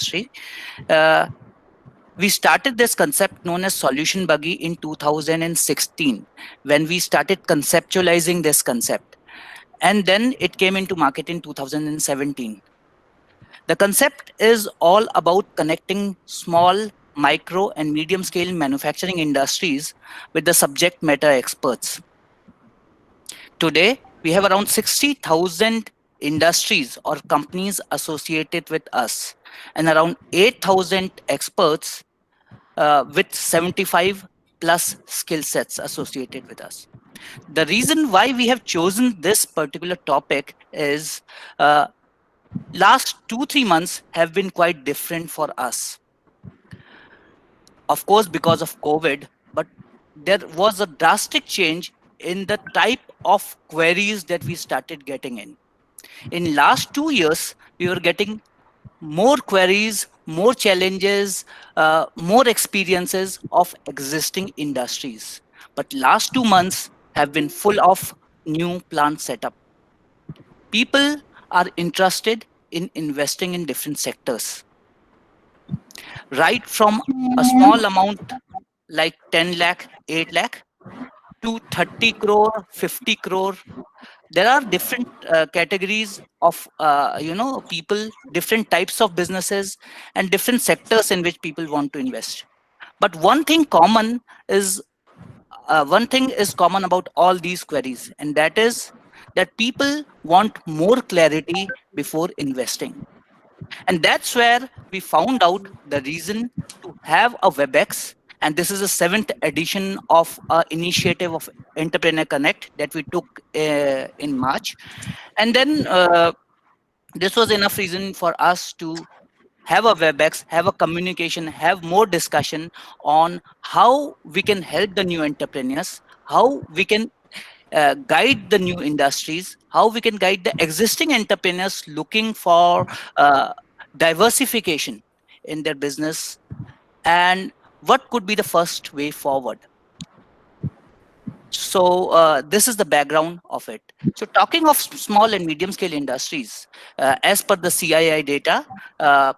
industry. Uh, we started this concept known as solution buggy in 2016 when we started conceptualizing this concept. And then it came into market in 2017. The concept is all about connecting small, micro, and medium scale manufacturing industries with the subject matter experts. Today, we have around 60,000 industries or companies associated with us and around 8,000 experts with 75 plus skill sets associated with us. The reason why we have chosen this particular topic is uh, last 2 3 months have been quite different for us, of course because of COVID, but there was a drastic change in the type of queries that we started getting in last 2 years. We were getting more queries, more challenges, more experiences of existing industries, but last 2 months have been full of new plant setup. People are interested in investing in different sectors, right from a small amount like 10 lakh, 8 lakh to 30 crore, 50 crore. There are different categories of people, different types of businesses, and different sectors in which people want to invest. But one thing is common about all these queries, and that is that people want more clarity before investing. And that's where we found out the reason to have a WebEx. And this is the seventh edition of our initiative of Entrepreneur Connect that we took in March. And then this was enough reason for us to have a WebEx, have a communication, have more discussion on how we can help the new entrepreneurs, how we can guide the new industries, how we can guide the existing entrepreneurs looking for diversification in their business, and what could be the first way forward. So this is the background of it. So talking of small and medium scale industries, as per the CII data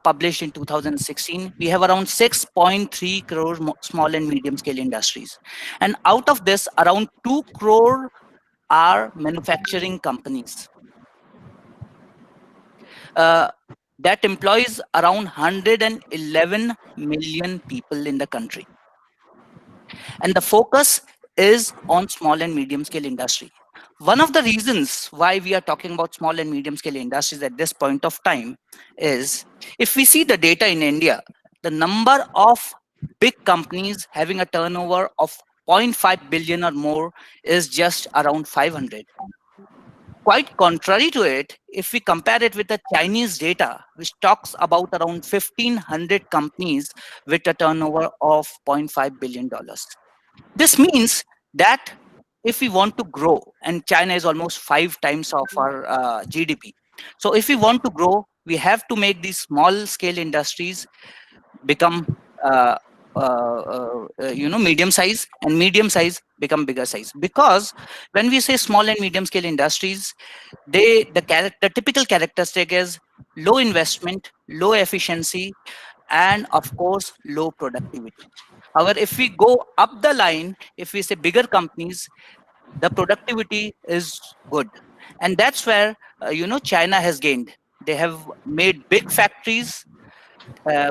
published in 2016, we have around 6.3 crore small and medium scale industries. And out of this, around 2 crore are manufacturing companies uh, that employs around 111 million people in the country. And the focus is on small and medium scale industry. One of the reasons why we are talking about small and medium scale industries at this point of time is, if we see the data in India, the number of big companies having a turnover of 0.5 billion or more is just around 500. Quite contrary to it, if we compare it with the Chinese data, which talks about around 1,500 companies with a turnover of $0.5 billion. This means that if we want to grow, and China is almost 5 times of our GDP. So if we want to grow, we have to make these small scale industries become uh, medium size, and medium size become bigger size. Because when we say small and medium scale industries, the typical characteristic is low investment, low efficiency, and of course low productivity. However, if we go up the line, if we say bigger companies, the productivity is good. And that's where China has gained. They have made big factories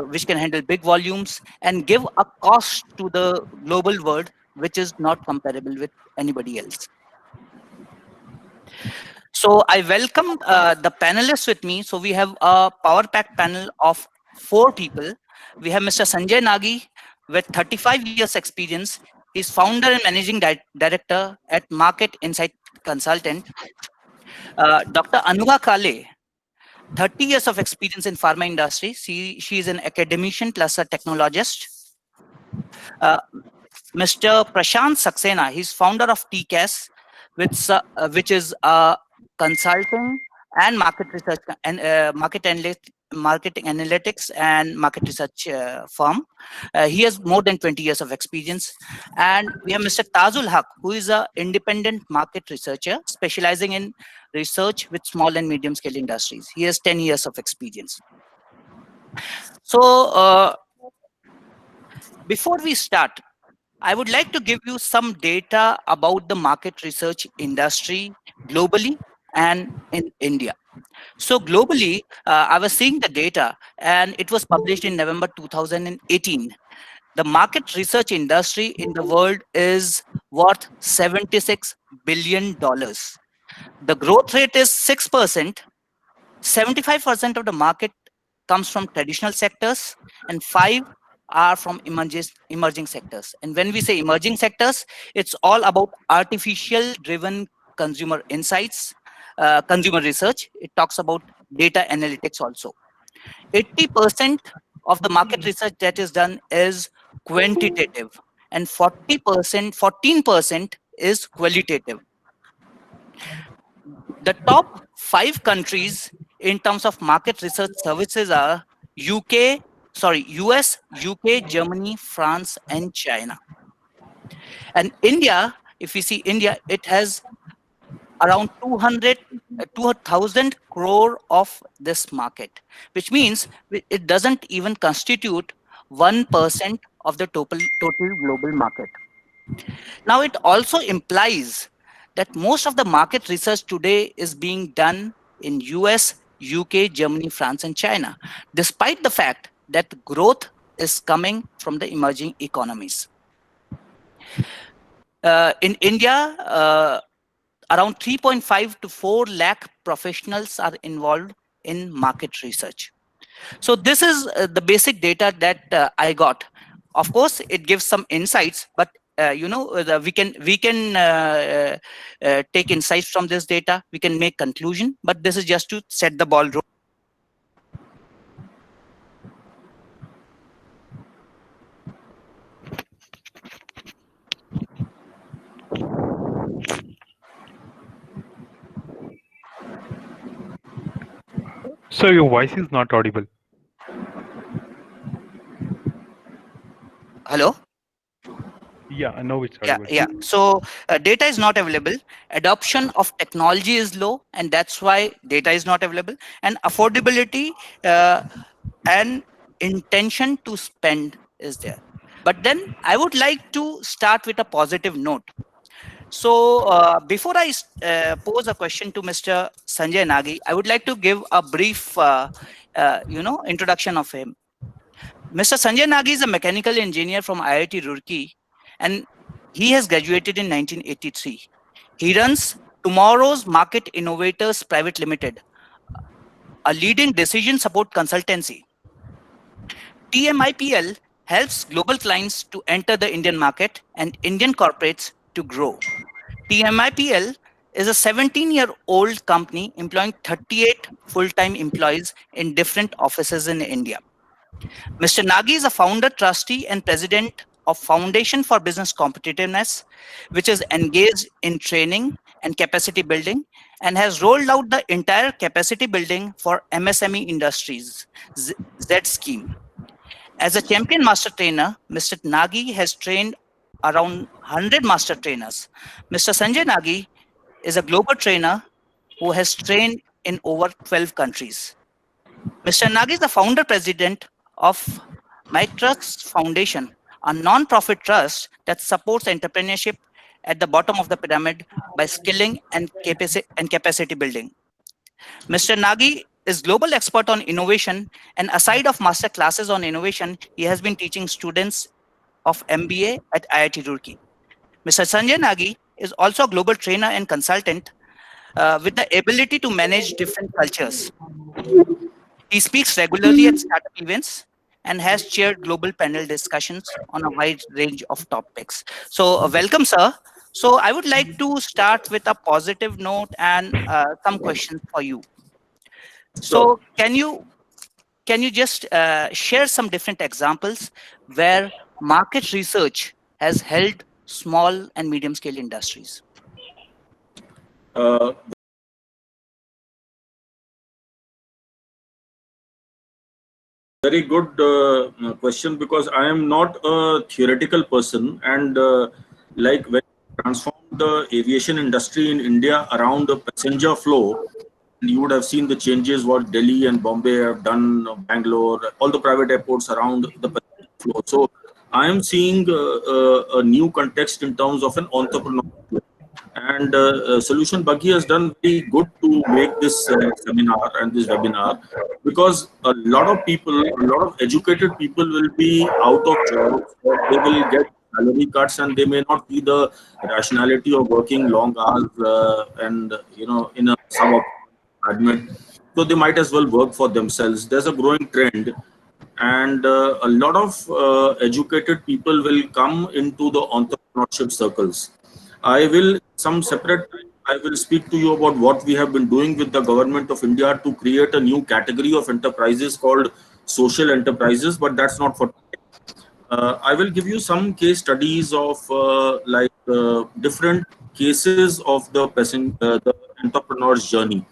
which can handle big volumes and give a cost to the global world which is not comparable with anybody else. So I welcome the panelists with me. So we have a power pack panel of 4 people. We have Mr. Sanjay Nagi with 35 years experience. He's founder and managing director at Market Insight Consultant. Dr. Anuga Kale, 30 years of experience in pharma industry. She is an academician plus a technologist. Uh, Mr. Prashant Saxena, he's founder of TCAS, which is a consulting and market research and marketing analytics and market research firm. He has more than 20 years of experience. And we have Mr. Tazul Haq, who is an independent market researcher specializing in research with small and medium scale industries. He has 10 years of experience. So before we start, I would like to give you some data about the market research industry globally and in India. So globally, I was seeing the data and it was published in November 2018. The market research industry in the world is worth $76 billion. The growth rate is 6%. 75% of the market comes from traditional sectors and 5 are from emerging sectors. And when we say emerging sectors, it's all about artificial driven consumer insights, consumer research. It talks about data analytics also. 80% of the market research that is done is quantitative and 40%, 14% is qualitative. The top 5 countries in terms of market research services are US, UK, Germany, France, and China. And India, if we see India, it has around 2,000 crore of this market, which means it doesn't even constitute 1% of the total global market. Now, it also implies that most of the market research today is being done in US, UK, Germany, France, and China, despite the fact that growth is coming from the emerging economies. In India, around 3.5 to 4 lakh professionals are involved in market research. So this is the basic data that I got. Of course, it gives some insights, but we can take insights from this data. We can make conclusion, but this is just to set the ball rolling. So your voice is not audible. Hello. Yeah, now it's audible. Yeah. So data is not available. Adoption of technology is low, and that's why data is not available. And affordability and intention to spend is there. But then I would like to start with a positive note. So before I pose a question to Mr. Sanjay Nagi, I would like to give a brief, introduction of him. Mr. Sanjay Nagi is a mechanical engineer from IIT Roorkee, and he has graduated in 1983. He runs Tomorrow's Market Innovators Private Limited, a leading decision support consultancy. TMIPL helps global clients to enter the Indian market and Indian corporates to grow. TMIPL is a 17-year-old company employing 38 full-time employees in different offices in India. Mr. Nagi is a founder, trustee, and president of Foundation for Business Competitiveness, which is engaged in training and capacity building and has rolled out the entire capacity building for MSME industries, Z scheme. As a champion master trainer, Mr. Nagi has trained around 100 master trainers. Mr. Sanjay Nagi is a global trainer who has trained in over 12 countries. Mr. Nagi is the founder president of My Trust Foundation, a non-profit trust that supports entrepreneurship at the bottom of the pyramid by skilling and capacity building. Mr. Nagi is global expert on innovation, and aside of master classes on innovation, he has been teaching students of MBA at IIT Roorkee. Mr. Sanjay Nagi is also a global trainer and consultant with the ability to manage different cultures. He speaks regularly at startup events and has chaired global panel discussions on a wide range of topics. So welcome, sir. So I would like to start with a positive note and some questions for you. So can you just share some different examples where market research has helped small and medium scale industries? Very good question, because I am not a theoretical person, and like when we transformed the aviation industry in India around the passenger flow, You would have seen the changes what Delhi and Bombay have done, Bangalore, all the private airports around the Pacific floor. So I am seeing a new context in terms of an entrepreneur. And Solution Buggy has done very good to make this seminar and this webinar, because a lot of people, a lot of educated people will be out of jobs, or they will get salary cuts, and they may not see the rationality of working long hours and in a admit. So they might as well work for themselves. There's a growing trend, and a lot of educated people will come into the entrepreneurship circles. I will some separate time, I will speak to you about what we have been doing with the government of India to create a new category of enterprises called social enterprises, but that's not for today. I will give you some case studies of different cases of the entrepreneur's journey.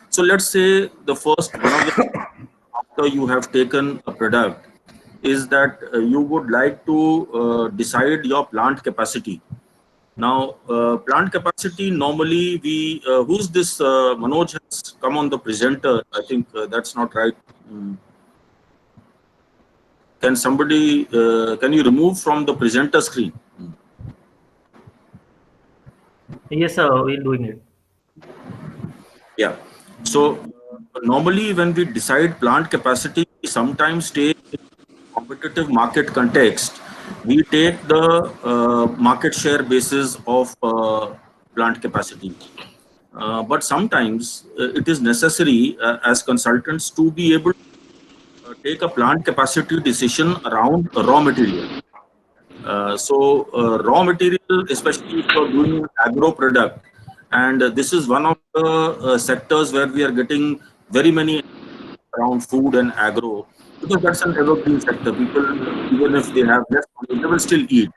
So let's say the first one of the after you have taken a product is that you would like to decide your plant capacity. Now, plant capacity, normally who's this Manoj has come on the presenter. I think that's not right. Can somebody, can you remove from the presenter screen? Yes, sir, we're doing it. Yeah. So normally when we decide plant capacity, we sometimes take competitive market context, we take the market share basis of plant capacity. But sometimes it is necessary as consultants to be able to take a plant capacity decision around raw material. Raw material, especially if you're doing an agro product, and this is one of the sectors where we are getting very many around food and agro, because that's an evergreen sector. People, even if they have less money, they will still eat.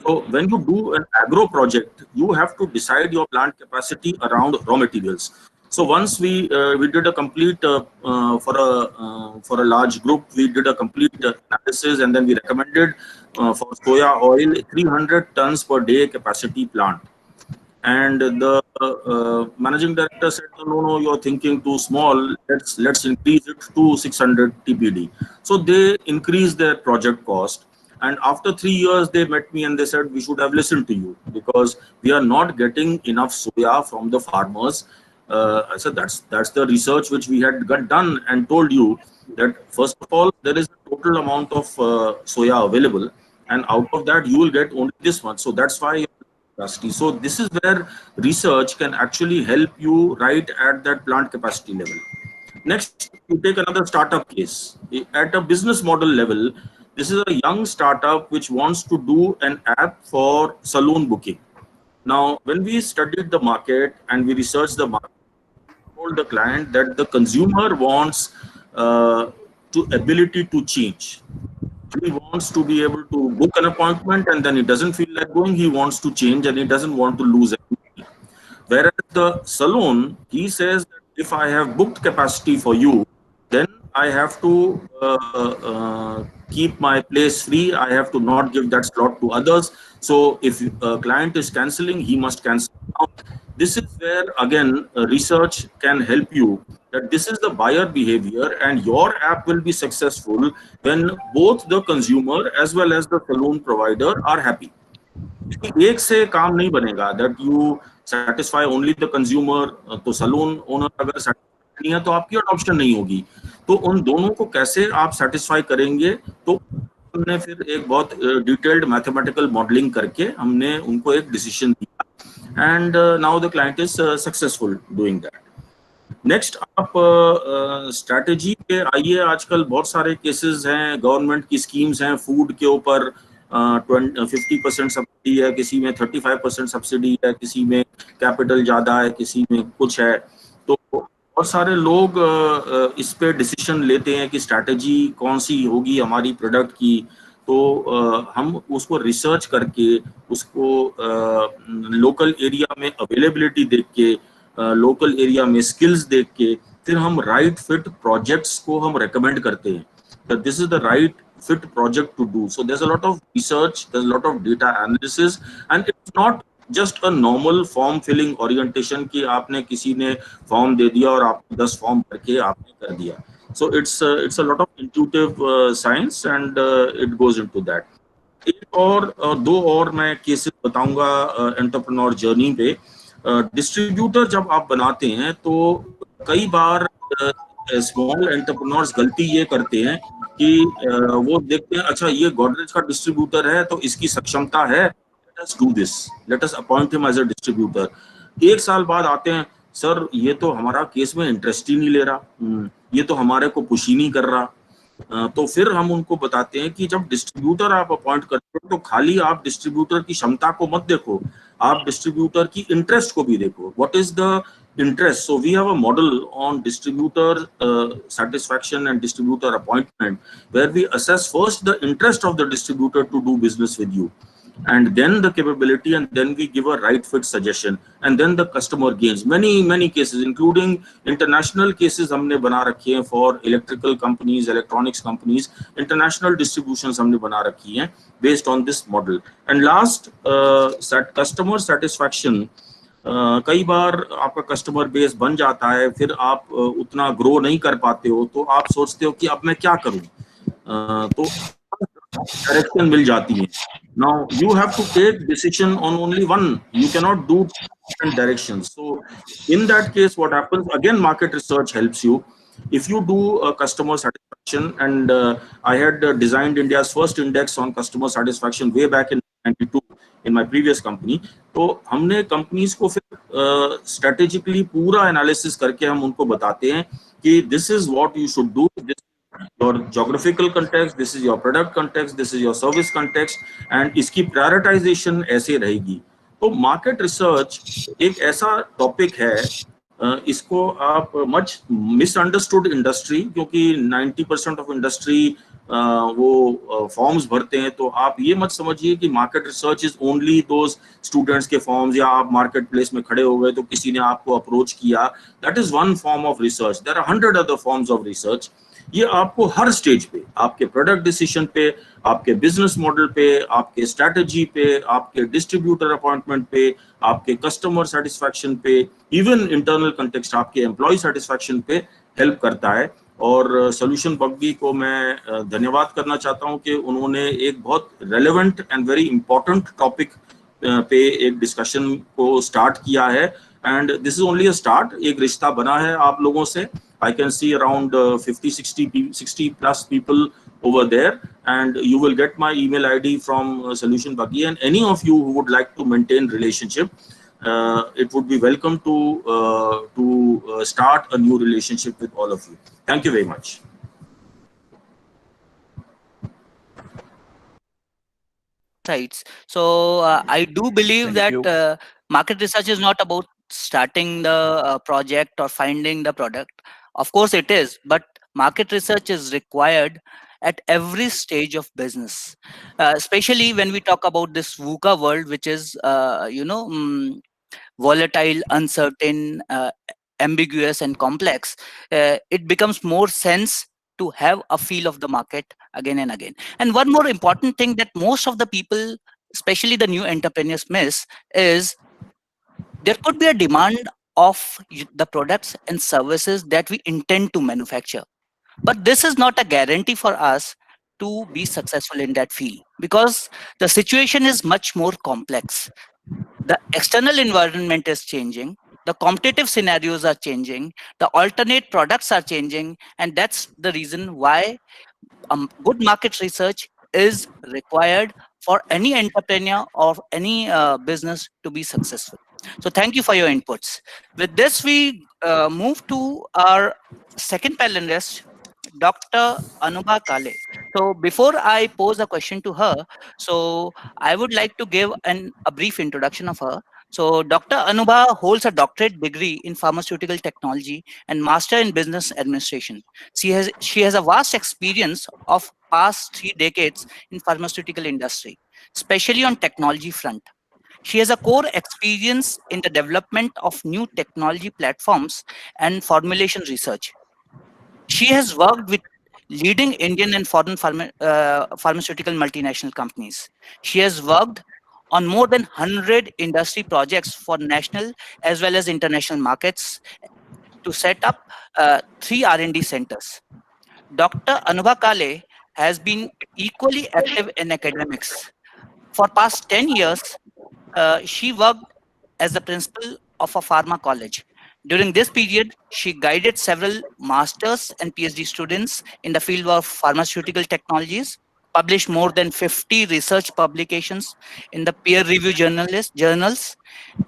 So when you do an agro project, you have to decide your plant capacity around raw materials. So once we did a complete for a large group, we did a complete analysis, and then we recommended for soya oil 300 tons per day capacity plant. And the managing director said, no, you're thinking too small. Let's increase it to 600 TPD. So they increased their project cost. And after 3 years, they met me and they said, we should have listened to you, because we are not getting enough soya from the farmers. I said, that's the research which we had got done, and told you that first of all, there is a total amount of soya available, and out of that you will get only this much. So that's why. So this is where research can actually help you right at that plant capacity level. Next, you take another startup case. At a business model level, this is a young startup which wants to do an app for saloon booking. Now, when we studied the market and we researched the market, we told the client that the consumer wants ability to change. He wants to be able to book an appointment, and then he doesn't feel like going. He wants to change, and he doesn't want to lose anything. Whereas the salon, he says that if I have booked capacity for you, then I have to keep my place free. I have to not give that slot to others. So if a client is canceling, he must cancel. Now, this is where, again, research can help you, that this is the buyer behavior, and your app will be successful when both the consumer as well as the saloon provider are happy. एक से काम नहीं बनेगा, that you satisfy only the consumer. तो saloon owner अगर satisfy नहीं है तो आपकी adoption नहीं होगी. तो उन दोनों को कैसे आप satisfy करेंगे, तो हमने फिर एक बहुत detailed mathematical modeling करके हमने उनको एक decision दिया, and now the client is successful doing that. Next आप स्ट्रैटेजी पे आइए. आजकल बहुत सारे केसेस हैं, गवर्नमेंट की स्कीम्स हैं फूड के ऊपर. 50% सब्सिडी है, किसी में 35% सब्सिडी है, किसी में कैपिटल ज्यादा है, किसी में कुछ है. तो बहुत सारे लोग इस पे डिसीजन लेते हैं कि स्ट्रैटेजी कौन सी होगी हमारी प्रोडक्ट की. तो हम उसको रिसर्च करके, उसको लोकल एरिया में अवेलेबिलिटी देख के, लोकल एरिया में स्किल्स देख के, फिर हम राइट फिट प्रोजेक्ट्स को हम रेकमेंड करते हैं that this is the right fit project to do. So there's a lot of research, there's a lot of data analysis, and it's not just a normal form filling orientation की आपने किसी ने form दे दिया और आपने 10 form भर के आपने कर दिया. So it's a lot of intuitive science and it goes into that. एक और दो और मैं केसेस बताऊंगा एंटरप्रेन्योर जर्नी पे. डिस्ट्रीब्यूटर जब आप बनाते हैं तो कई बार स्मॉल एंटरप्रेन्योर्स गलती ये करते हैं कि वो देखते हैं अच्छा ये गोदरेज का डिस्ट्रीब्यूटर है तो इसकी सक्षमता है, let us do this, let us appoint him as a distributor. एक साल बाद आते हैं, सर ये तो हमारा केस में इंटरेस्ट ही नहीं ले रहा, ये तो हमारे को पुश ही नहीं कर रहा. तो फिर हम उनको बताते हैं कि जब डिस्ट्रीब्यूटर आप अपॉइंट करते हो तो खाली आप डिस्ट्रीब्यूटर की क्षमता को मत देखो, आप डिस्ट्रीब्यूटर की इंटरेस्ट को भी देखो. What is the interest? So we have a model on distributor satisfaction and distributor appointment where we assess first the interest of the distributor to do business with you, and then the capability, and then we give a right fit suggestion, and then the customer gains. Many cases including international cases humne bana rakhe hain for electrical companies, electronics companies, international distributions humne bana rakhi hain based on this model. And last, customer satisfaction. कई बार आपका customer base बन जाता है, फिर आप उतना grow नहीं कर पाते हो, तो आप सोचते हो कि अब मैं क्या करूं, तो डायरेक्शन मिल जाती है. Now you have to take decision on only one. You cannot do different directions. So in that case, what happens again? Market research helps you. If you do a customer satisfaction, and I had designed India's first index on customer satisfaction way back in 92 in my previous company. तो हमने companies को फिर strategically पूरा analysis करके हम उनको बताते हैं कि this is what you should do, your geographical context, this is your product context, this is your service context, and इसकी prioritization ऐसे रहेगी. तो market research एक ऐसा टॉपिक है, इसको आप much misunderstood industry, क्योंकि 90% ऑफ इंडस्ट्री वो फॉर्म्स भरते हैं. तो आप ये मत समझिए कि market research is only those students के फॉर्म्स, या आप मार्केट प्लेस में खड़े हो गए तो किसी ने आपको अप्रोच किया. That is one form of research. There are 100 other forms of research. ये आपको हर स्टेज पे, आपके प्रोडक्ट डिसीजन पे, आपके बिजनेस मॉडल पे, आपके स्ट्रेटजी पे, आपके डिस्ट्रीब्यूटर अपॉइंटमेंट पे, आपके कस्टमर सेटिस्फैक्शन पे, इवन इंटरनल कंटेक्स्ट आपके एम्प्लॉय सेटिस्फैक्शन पे हेल्प करता है. और सॉल्यूशन बग्गी को मैं धन्यवाद करना चाहता हूं कि उन्होंने एक बहुत relevant and very important topic पे एक डिस्कशन को स्टार्ट किया है. And this is only a start. एक रिश्ता बना है आप लोगों से. I can see around 60 plus people over there, and you will get my email ID from Solution Buggy, and any of you who would like to maintain relationship, it would be welcome to start a new relationship with all of you. Thank you very much. Sites. So I do believe that market research is not about starting the project or finding the product. Of course it is, but market research is required at every stage of business, especially when we talk about this VUCA world, which is volatile, uncertain, ambiguous and complex. It becomes more sense to have a feel of the market again and again. And one more important thing that most of the people, especially the new entrepreneurs, miss is there could be a demand of the products and services that we intend to manufacture. But this is not a guarantee for us to be successful in that field, because the situation is much more complex. The external environment is changing, the competitive scenarios are changing, the alternate products are changing, and that's the reason why good market research is required for any entrepreneur or any business to be successful. So thank you for your inputs. With this, we move to our second panelist, Dr. Anubha Kale. So before I pose a question to her, so I would like to give a brief introduction of her. So Dr. Anubha holds a doctorate degree in pharmaceutical technology and master in business administration. She has a vast experience of past 3 decades in pharmaceutical industry, especially on technology front. She has a core experience in the development of new technology platforms and formulation research. She has worked with leading Indian and foreign pharmaceutical multinational companies. She has worked on more than 100 industry projects for national as well as international markets to set up 3 R&D centers. Dr. Anubha Kale has been equally active in academics. For past 10 years, she worked as the principal of a pharma college. During this period, she guided several master's and PhD students in the field of pharmaceutical technologies, published more than 50 research publications in the peer-reviewed journals,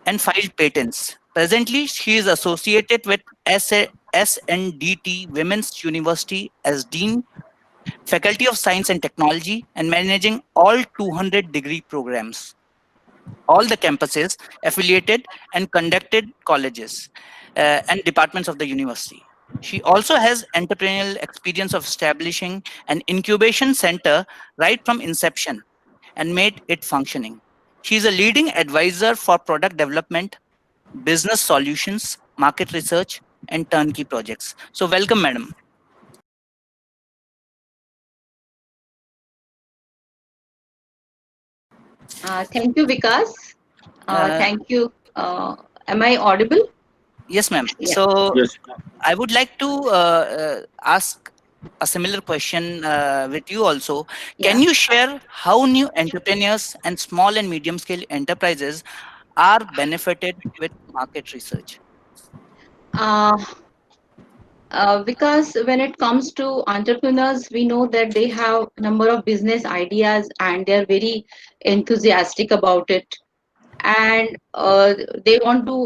and filed patents. Presently, she is associated with SNDT Women's University as Dean, Faculty of Science and Technology, and managing all 200 degree programs, all the campuses, affiliated and conducted colleges and departments of the university. She also has entrepreneurial experience of establishing an incubation center right from inception and made it functioning. She is a leading advisor for product development, business solutions, market research, and turnkey projects. So welcome, madam. Thank you, Vikas. Uh, Thank you. Am I audible? yes, ma'am. Yeah. So Yes. I would like to ask a similar question with you also. Can Yeah. you share how new entrepreneurs and small and medium scale enterprises are benefited with market research? Uh, because when it comes to entrepreneurs, we know that they have a number of business ideas and they're very enthusiastic about it, and they want to,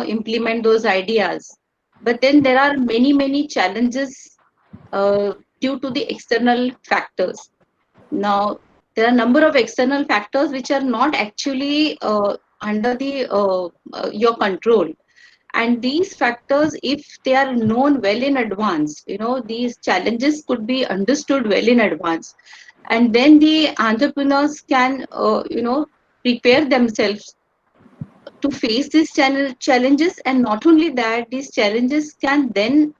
implement those ideas. But then there are many challenges uh, due to the external factors. Now, there are a number of external factors which are not actually under your control. And these factors, if they are known well in advance, these challenges could be understood well in advance. And then the entrepreneurs can, prepare themselves to face these challenges. And not only that, these challenges can then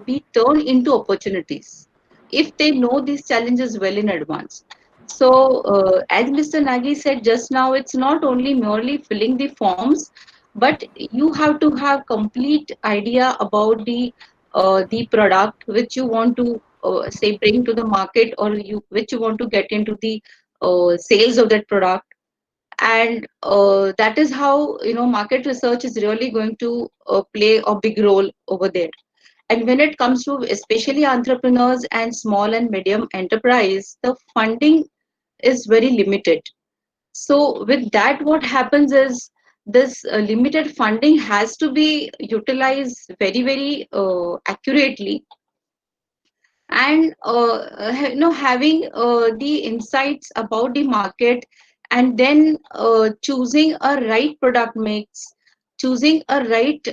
be turned into opportunities if they know these challenges well in advance. So as Mr. Nagy said just now, it's not only merely filling the forms, but you have to have complete idea about the product which you want to say bring to the market, or which you want to get into the sales of that product. And that is how, market research is really going to play a big role over there. And when it comes to especially entrepreneurs and small and medium enterprise, the funding is very limited. So with that, what happens is this limited funding has to be utilized very accurately. And having the insights about the market, and then choosing a right product mix, choosing a right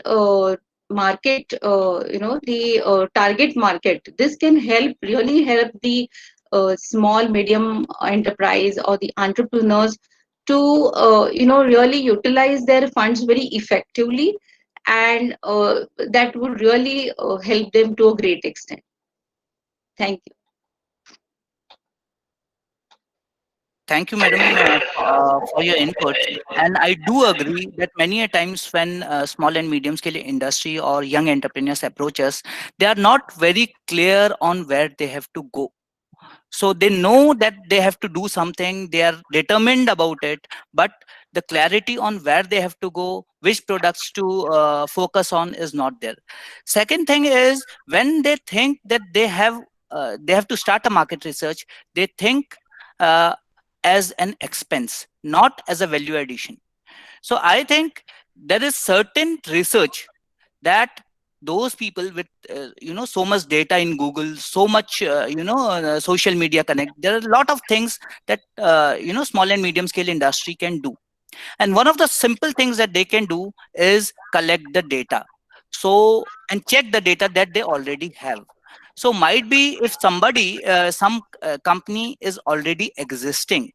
market, the target market. This can really help the small medium enterprise or the entrepreneurs to really utilize their funds very effectively, and that would really help them to a great extent. Thank you. Thank you, madam, for your inputs. And I do agree that many a times when small and medium scale industry or young entrepreneurs approach us, they are not very clear on where they have to go. So they know that they have to do something, they are determined about it, but the clarity on where they have to go, which products to focus on is not there. Second thing is, when they think that they have to start a market research, they think uh, as an expense, not as a value addition. So I think there is certain research that those people with so much data in Google, so much social media connect, there are a lot of things that small and medium scale industry can do. And one of the simple things that they can do is collect the data, so and check the data that they already have. So might be if somebody some company is already existing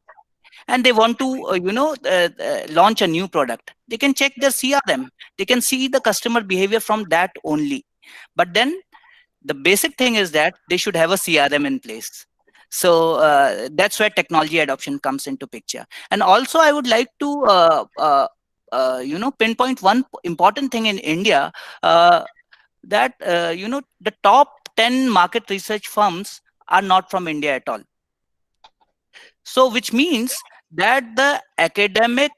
and they want to launch a new product, they can check their CRM, they can see the customer behavior from that only. But then the basic thing is that they should have a CRM in place. So that's where technology adoption comes into picture. And also, I would like to pinpoint one important thing in India, that the top 10 market research firms are not from India at all. So which means that the academic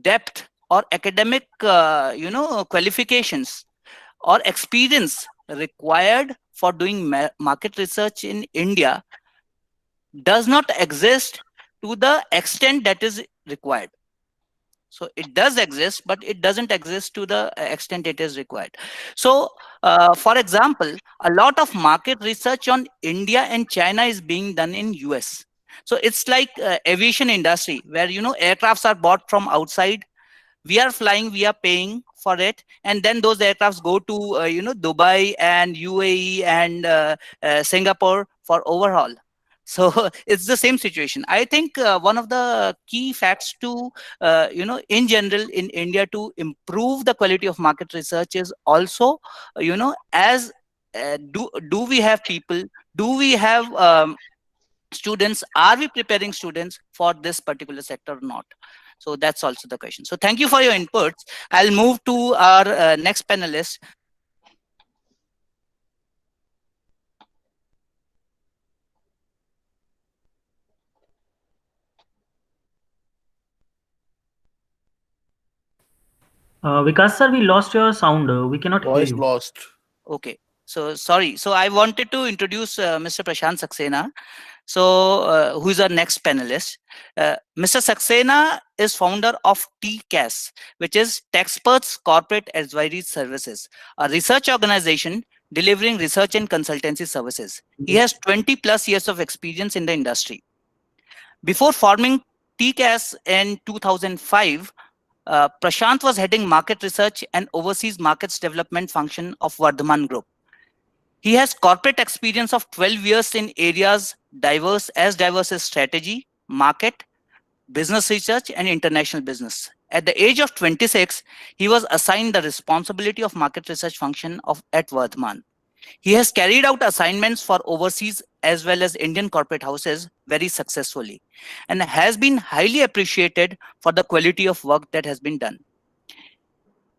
depth or academic qualifications or experience required for doing market research in India does not exist to the extent that is required. So it does exist, but it doesn't exist to the extent it is required. So for example, a lot of market research on India and China is being done in US. So it's like aviation industry, where aircrafts are bought from outside, we are flying, we are paying for it, and then those aircrafts go to Dubai and UAE and Singapore for overhaul. So it's the same situation. I think one of the key facts to in general in India to improve the quality of market research is also as do we have people, do we have students, are we preparing students for this particular sector or not? So that's also the question. So thank you for your inputs. I'll move to our next panelist. Vikas sir, we lost your sound. We cannot hear Voice you. lost. Okay, so sorry. So I wanted to introduce Mr. Prashant Saxena, so who is our next panelist. Mr. Saxena is founder of TCAS, which is Taxperts Corporate Advisory Services, a research organization delivering research and consultancy services. He has 20 plus years of experience in the industry. Before forming TCAS in 2005, Prashant was heading market research and overseas markets development function of Vardhaman Group. He has corporate experience of 12 years in areas diverse as strategy, market, business research, and international business. At the age of 26, he was assigned the responsibility of market research function at Vardhaman. He has carried out assignments for overseas as well as Indian corporate houses very successfully and has been highly appreciated for the quality of work that has been done.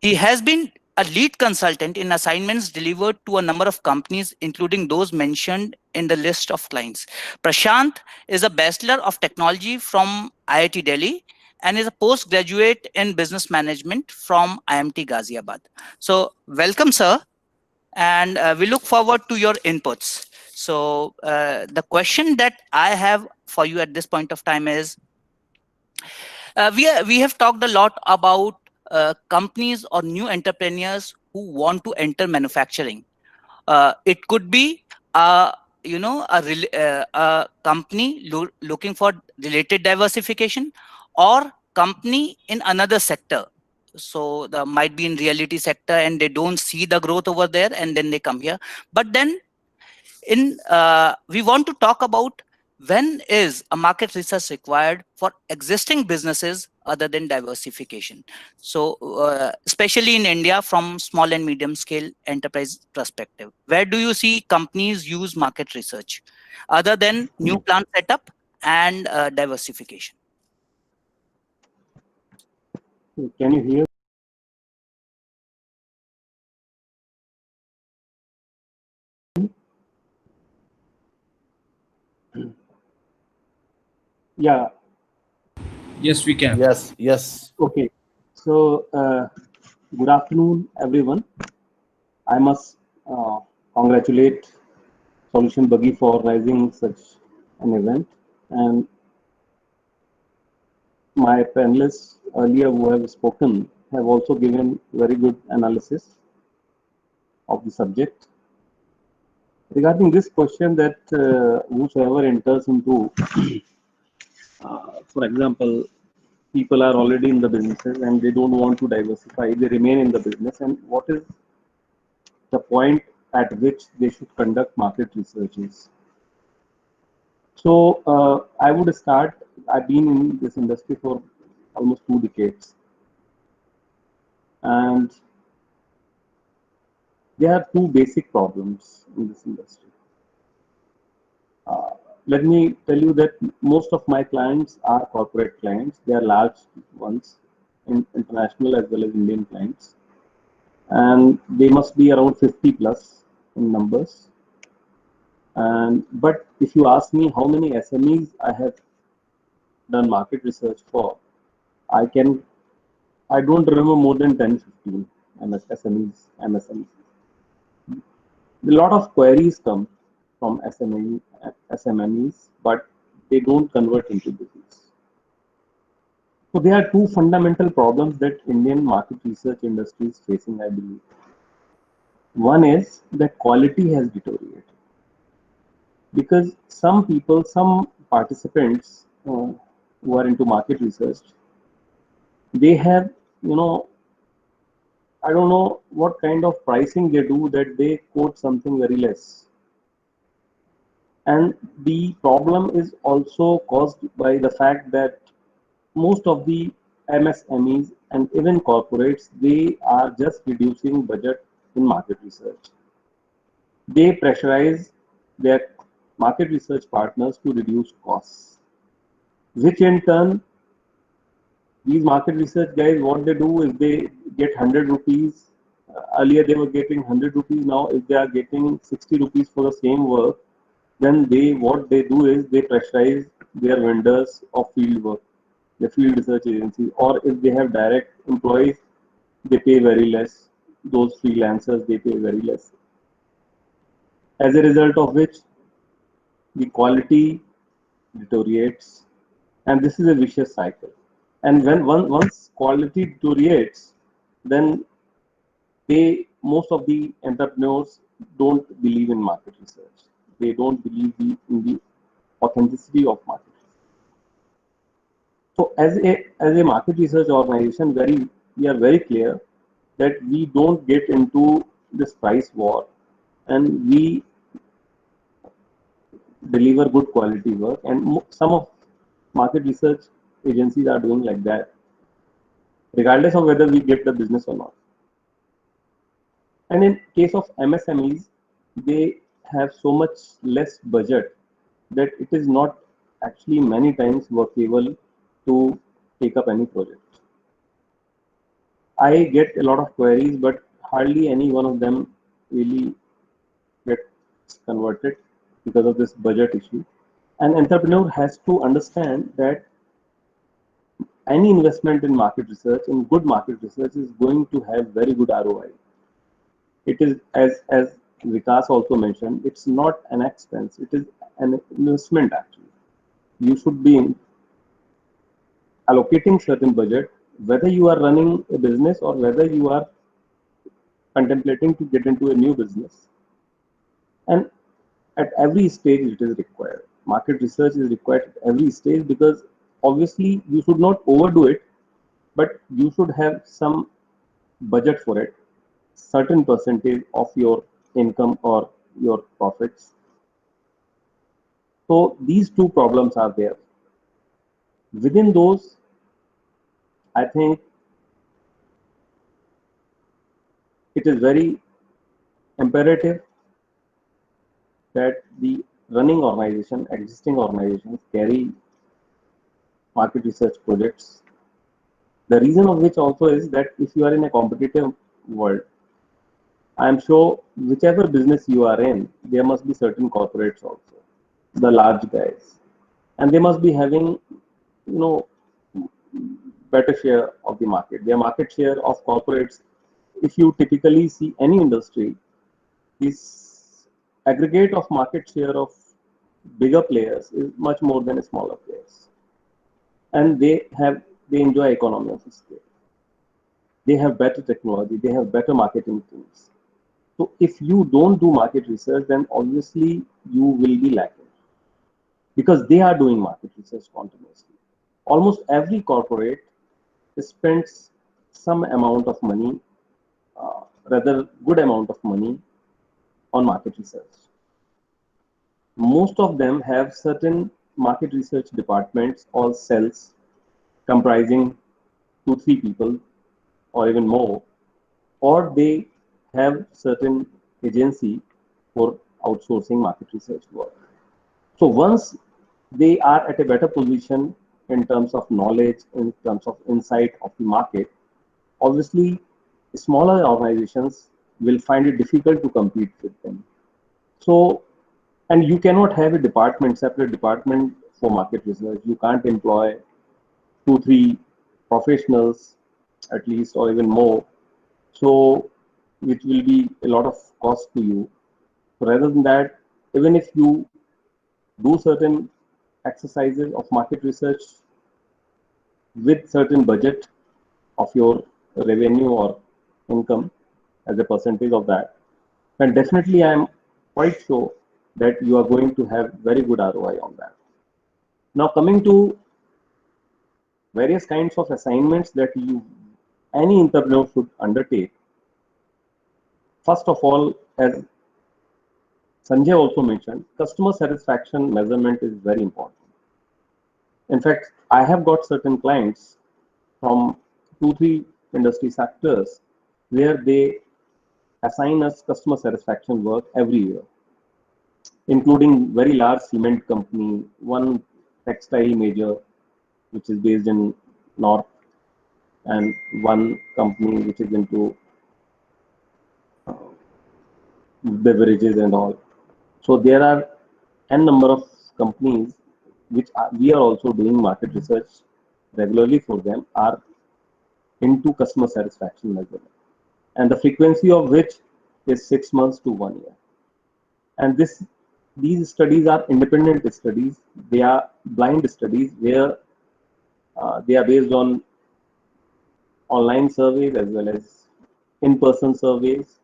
He has been a lead consultant in assignments delivered to a number of companies, including those mentioned in the list of clients. Prashant is a Bachelor of Technology from IIT Delhi and is a postgraduate in business management from IMT Ghaziabad. So welcome, sir. And we look forward to your inputs. So the question that I have for you at this point of time is, we have talked a lot about companies or new entrepreneurs who want to enter manufacturing. It could be a company looking for related diversification, or company in another sector. So there might be in reality sector and they don't see the growth over there, and then they come here. But then we want to talk about when is a market research required for existing businesses other than diversification. So especially in India, from small and medium scale enterprise perspective, where do you see companies use market research other than new plant setup and diversification? Can you hear? Yeah. Yes, we can. Yes, yes. Okay. So, good afternoon, everyone. I must congratulate Solution Buggy for organizing such an event, and my panelists earlier who have spoken have also given very good analysis of the subject. Regarding this question that whosoever enters into, for example, people are already in the businesses and they don't want to diversify, they remain in the business, and what is the point at which they should conduct market researches? So I would start, I've been in this industry for almost 2 decades, and there are 2 basic problems in this industry. let me tell you that most of my clients are corporate clients. They are large ones, international as well as Indian clients, and they must be around 50 plus in numbers. And but if you ask me how many SMEs I have done market research for, I don't remember more than 10, 15 SMEs, MSMEs. A lot of queries come from SMEs, but they don't convert into business. So there are two fundamental problems that Indian market research industry is facing, I believe. One is that quality has deteriorated because some people, some participants who are into market research, they have, I don't know what kind of pricing they do, that they quote something very less. And the problem is also caused by the fact that most of the MSMEs and even corporates, they are just reducing budget in market research. They pressurize their market research partners to reduce costs, which in turn, these market research guys, what they do is they get 100 rupees. Earlier they were getting 100 rupees. Now if they are getting 60 rupees for the same work, then what they do is they pressurize their vendors of field work, the field research agency, or if they have direct employees, they pay very less. Those freelancers, they pay very less. As a result of which, the quality deteriorates, and this is a vicious cycle. And when once quality deteriorates, then most of the entrepreneurs don't believe in market research. They don't believe in the authenticity of market research. So as a market research organization, we are very clear that we don't get into this price war, and we deliver good quality work. And some of market research agencies are doing like that, regardless of whether we get the business or not. And in case of MSMEs, they have so much less budget that it is not actually many times workable to take up any project. I get a lot of queries, but hardly any one of them really gets converted because of this budget issue. An entrepreneur has to understand that any investment in market research, in good market research, is going to have very good ROI. It is, as Vikas also mentioned, it's not an expense, it is an investment actually. You should be allocating certain budget, whether you are running a business or whether you are contemplating to get into a new business. And at every stage it is required. Market research is required at every stage, because obviously you should not overdo it, but you should have some budget for it, certain percentage of your income or your profits. So these two problems are there. Within those, I think it is very imperative that the running organization, existing organizations, carry market research projects. The reason of which also is that if you are in a competitive world, I am sure whichever business you are in, there must be certain corporates also, the large guys, and they must be having, better share of the market. Their market share of corporates, if you typically see any industry, this aggregate of market share of bigger players is much more than smaller players, and they enjoy economy of scale. They have better technology, they have better marketing tools. So if you don't do market research, then obviously you will be lacking, because they are doing market research continuously. Almost every corporate spends some amount of money, rather good amount of money, on market research. Most of them have certain market research departments or cells comprising 2-3 people or even more, or they have certain agency for outsourcing market research work. So once they are at a better position in terms of knowledge, in terms of insight of the market, obviously smaller organizations will find it difficult to compete with them. So, and you cannot have a department, separate department for market research. You can't employ 2, 3 professionals at least, or even more. So, which will be a lot of cost to you. So rather than that, even if you do certain exercises of market research with certain budget of your revenue or income as a percentage of that, then definitely I am quite sure that you are going to have very good ROI on that. Now coming to various kinds of assignments that any entrepreneur should undertake. First of all, as Sanjay also mentioned, customer satisfaction measurement is very important. In fact, I have got certain clients from 2, 3 industry sectors where they assign us customer satisfaction work every year, including very large cement company, one textile major, which is based in North, and one company which is into beverages and all. So there are n number of companies which we are also doing market research regularly for them, are into customer satisfaction measurement, and the frequency of which is 6 months to 1 year. And these studies are independent studies. They are blind studies where they are based on online surveys as well as in-person surveys,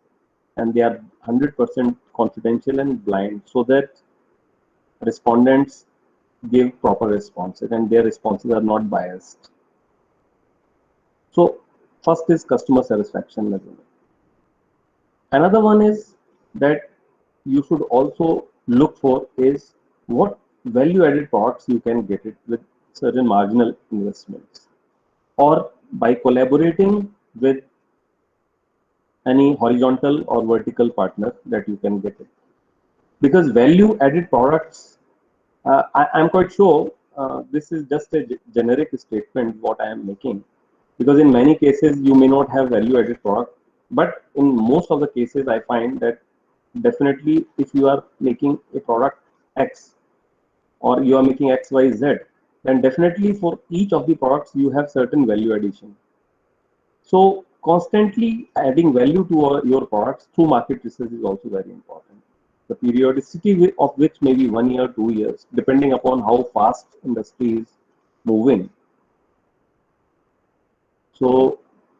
and they are 100% confidential and blind, so that respondents give proper responses and their responses are not biased. So first is customer satisfaction measurement. Another one is that you should also look for is what value added products you can get it with certain marginal investments, or by collaborating with any horizontal or vertical partner that you can get it. Because value added products, I'm quite sure this is just a generic statement what I am making, because in many cases you may not have value added product, but in most of the cases I find that definitely if you are making a product X or you are making XYZ, then definitely for each of the products you have certain value addition. So constantly adding value to your products through market research is also very important. The periodicity of which may be 1 year, 2 years, depending upon how fast industry is moving. So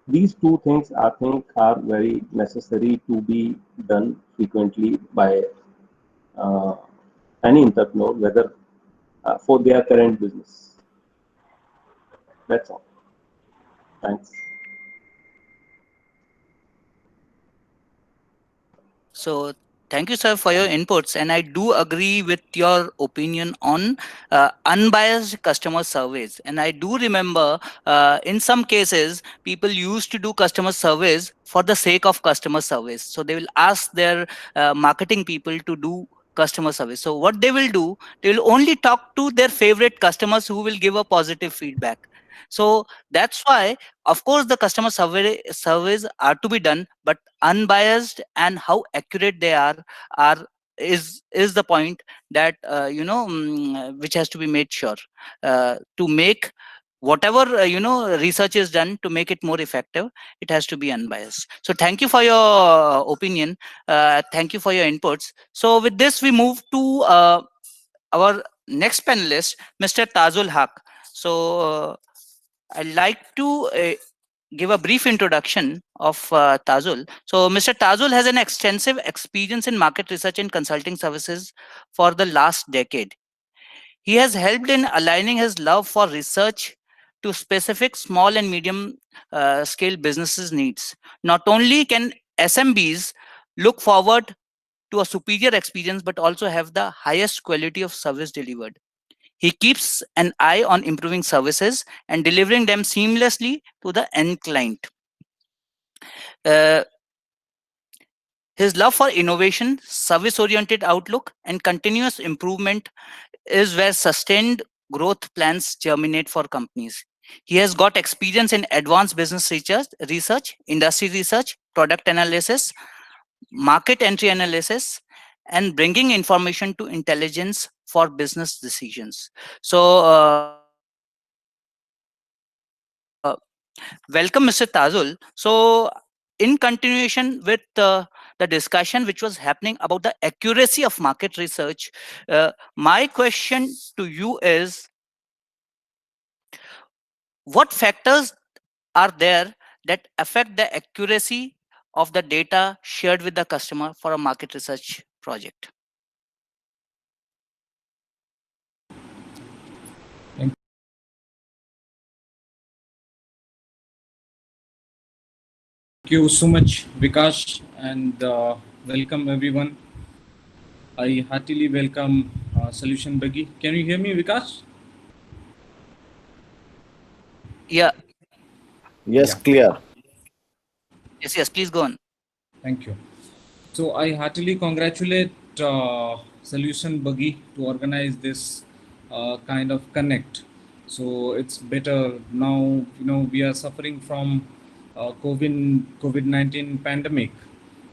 these two things I think are very necessary to be done frequently by any entrepreneur, whether for their current business. That's all. Thanks. So thank you, sir, for your inputs. And I do agree with your opinion on unbiased customer surveys. And I do remember in some cases, people used to do customer surveys for the sake of customer service. So they will ask their marketing people to do customer service. So what they will do, they will only talk to their favorite customers who will give a positive feedback. So that's why, of course, the customer surveys are to be done, but unbiased and how accurate they are is the point that which has to be made sure to make whatever research is done to make it more effective. It has to be unbiased. So thank you for your opinion. Thank you for your inputs. So with this, we move to our next panelist, Mr. Tajul Haq. So I'd like to give a brief introduction of Tajul. So Mr. Tajul has an extensive experience in market research and consulting services for the last decade. He has helped in aligning his love for research to specific small and medium scale businesses needs. Not only can SMBs look forward to a superior experience, but also have the highest quality of service delivered. He keeps an eye on improving services and delivering them seamlessly to the end client. Uh, His love for innovation, service-oriented outlook, and continuous improvement is where sustained growth plans germinate for companies. He has got experience in advanced business research, industry research, product analysis, market entry analysis, and bringing information to intelligence for business decisions. So, welcome, Mr. Tazul. So, in continuation with the discussion which was happening about the accuracy of market research, my question to you is, what factors are there that affect the accuracy of the data shared with the customer for a market research project? Thank you so much, Vikash, and welcome everyone. I heartily welcome Solution Buggy. Can you hear me, Vikash? Yeah. Yes, Yeah. clear. Yes, please go on. Thank you. So I heartily congratulate Solution Buggy to organize this kind of connect. So it's better now. We are suffering from COVID-19 pandemic.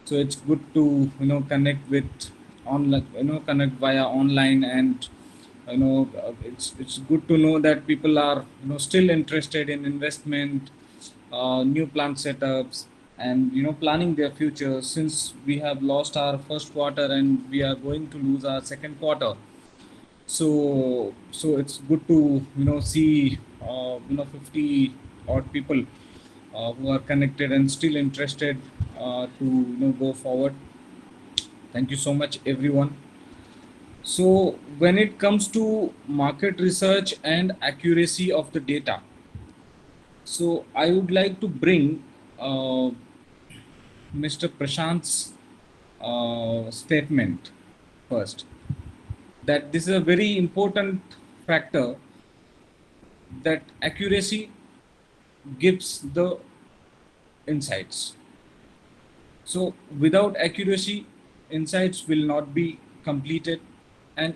So it's good to connect with online, connect via online, and it's good to know that people are still interested in investment, new plant setups, and planning their future, since we have lost our first quarter and we are going to lose our second quarter. So it's good to see 50 odd people who are connected and still interested to go forward. Thank you so much, everyone. So when it comes to market research and accuracy of the data, so I would like to bring Mr. Prashant's statement first, that this is a very important factor, that accuracy gives the insights. So without accuracy, insights will not be completed, and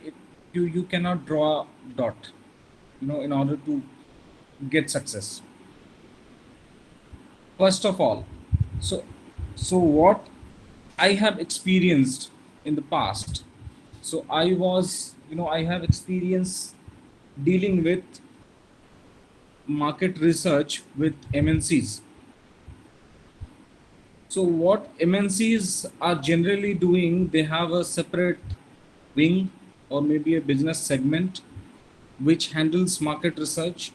you cannot draw a dot in order to get success. First of all, so what I have experienced in the past, so I have experience dealing with market research with MNCs. So what MNCs are generally doing, they have a separate wing or maybe a business segment which handles market research,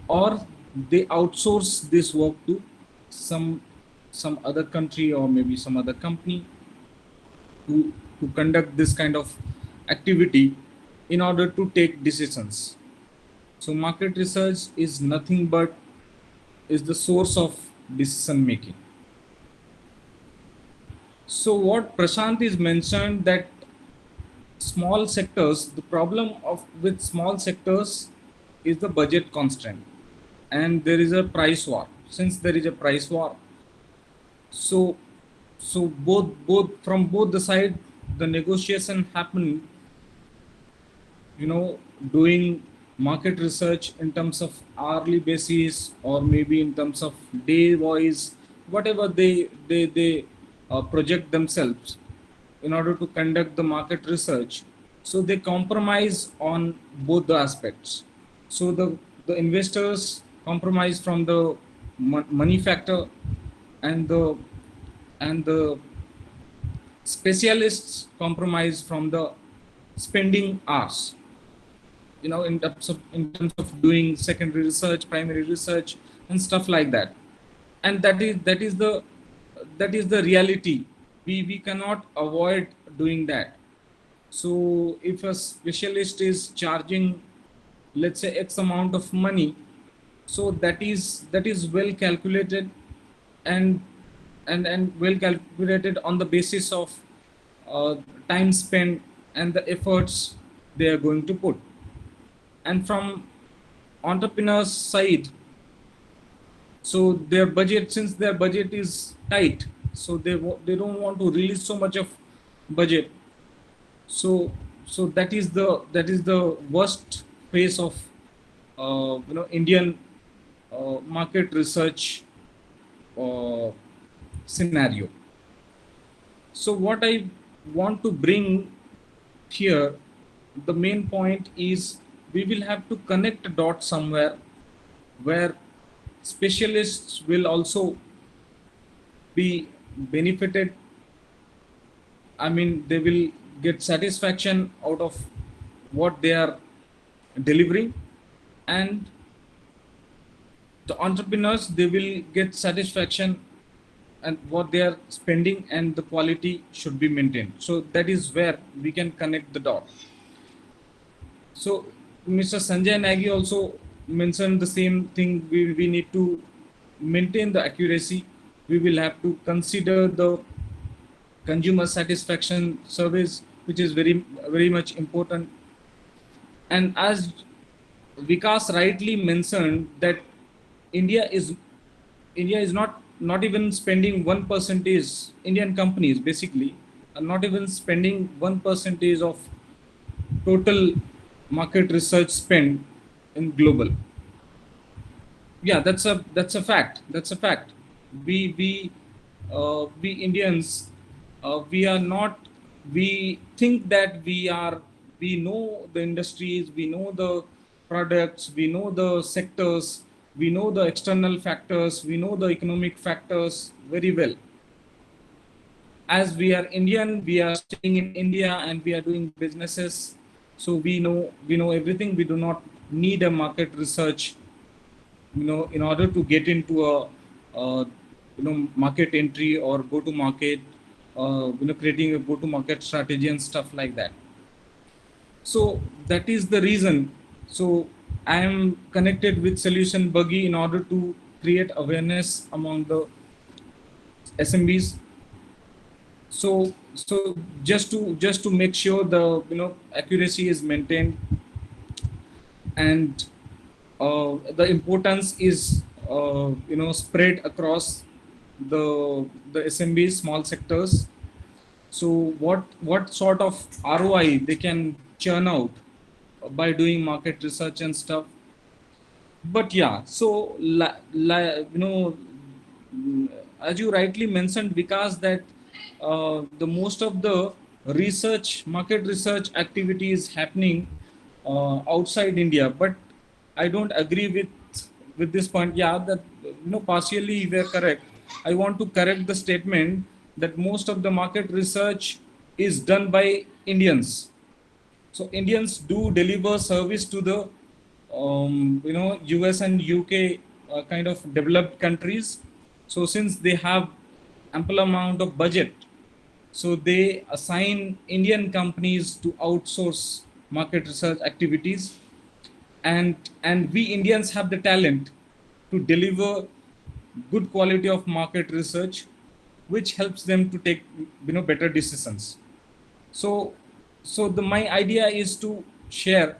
or they outsource this work to some other country or maybe some other company to conduct this kind of activity in order to take decisions. So market research is nothing but is the source of decision making. So what Prashant is mentioned, that small sectors, the problem with small sectors is the budget constraint, and there is a price war. Since there is a price war, so both from both the side, the negotiation happen, doing market research in terms of hourly basis or maybe in terms of day wise, whatever they project themselves in order to conduct the market research. So they compromise on both the aspects. So the investors compromise from the money factor, and the specialists compromise from the spending hours, in terms of doing secondary research, primary research, and stuff like that. And that is the reality. We cannot avoid doing that. So if a specialist is charging, let's say, X amount of money, so that is well calculated and well calculated on the basis of time spent and the efforts they are going to put. And from entrepreneurs side, so their budget, since their budget is tight, so they don't want to release so much of budget. So that is the worst phase of Indian market research scenario. So what I want to bring here, the main point is we will have to connect a dot somewhere where specialists will also be benefited. I mean, they will get satisfaction out of what they are delivering, and the entrepreneurs, they will get satisfaction and what they are spending, and the quality should be maintained. So that is where we can connect the dot. So Mr. Sanjay Nagy also mentioned the same thing. We need to maintain the accuracy. We will have to consider the consumer satisfaction surveys, which is very much important. And as Vikas rightly mentioned, that India is not even spending 1%. Indian companies basically are not even spending 1% of total market research spend in global. Yeah, that's a fact. We Indians, we think that we know the industries, we know the products, we know the sectors, we know the external factors, we know the economic factors very well. As we are Indian, we are staying in India and we are doing businesses, so we know everything. We do not need a market research, in order to get into a market entry or go to market, creating a go to market strategy and stuff like that. So that is the reason. So I am connected with Solution Buggy in order to create awareness among the SMBs. So just to make sure the accuracy is maintained, and the importance is spread across the SMBs, small sectors. So what sort of ROI they can churn out by doing market research and stuff. But yeah, so as you rightly mentioned, Vikas, that the most of the market research activity is happening outside India, but I don't agree with this point. Yeah, that partially we are correct. I want to correct the statement that most of the market research is done by Indians. So Indians do deliver service to the US and UK kind of developed countries. So since they have ample amount of budget, so they assign Indian companies to outsource market research activities, and we Indians have the talent to deliver good quality of market research, which helps them to take better decisions. So my idea is to share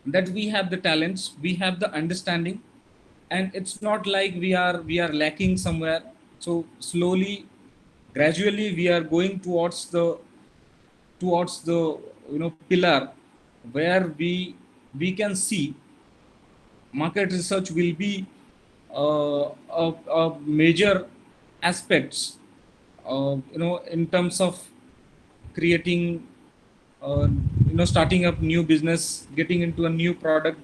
that we have the talents, we have the understanding, and it's not like we are lacking somewhere. So slowly, gradually, we are going towards the pillar where we can see market research will be a major aspects in terms of creating starting up new business, getting into a new product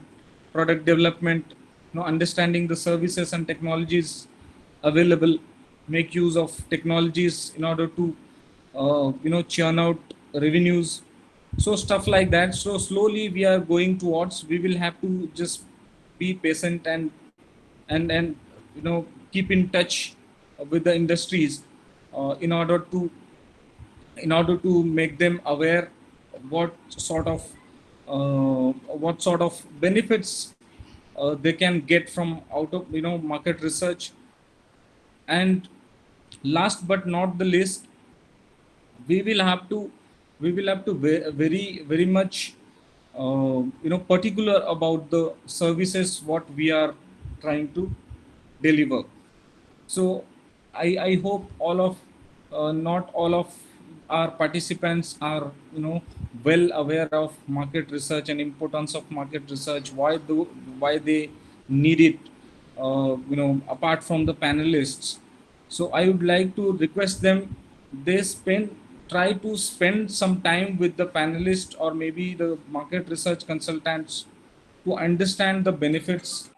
development, understanding the services and technologies available, make use of technologies in order to churn out revenues, so stuff like that. So slowly we are going towards, we will have to just be patient and keep in touch with the industries in order to make them aware what sort of benefits they can get from out of market research. And last but not the least, we will have to very much particular about the services what we are trying to deliver. So I hope all of not all of our participants are well aware of market research and importance of market research, why they need it, apart from the panelists. So I would like to request them, they try to spend some time with the panelists or maybe the market research consultants to understand the benefits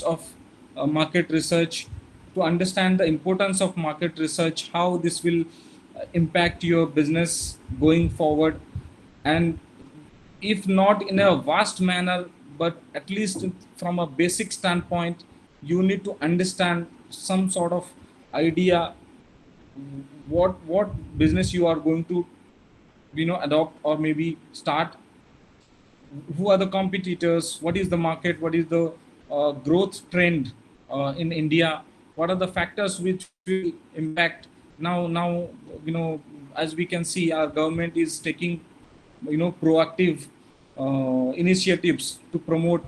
of market research, to understand the importance of market research, how this will impact your business going forward, and if not in a vast manner, but at least from a basic standpoint, you need to understand some sort of idea what business you are going to adopt or maybe start, who are the competitors, what is the market, what is the growth trend in India, what are the factors which will impact. Now as we can see, our government is taking proactive initiatives to promote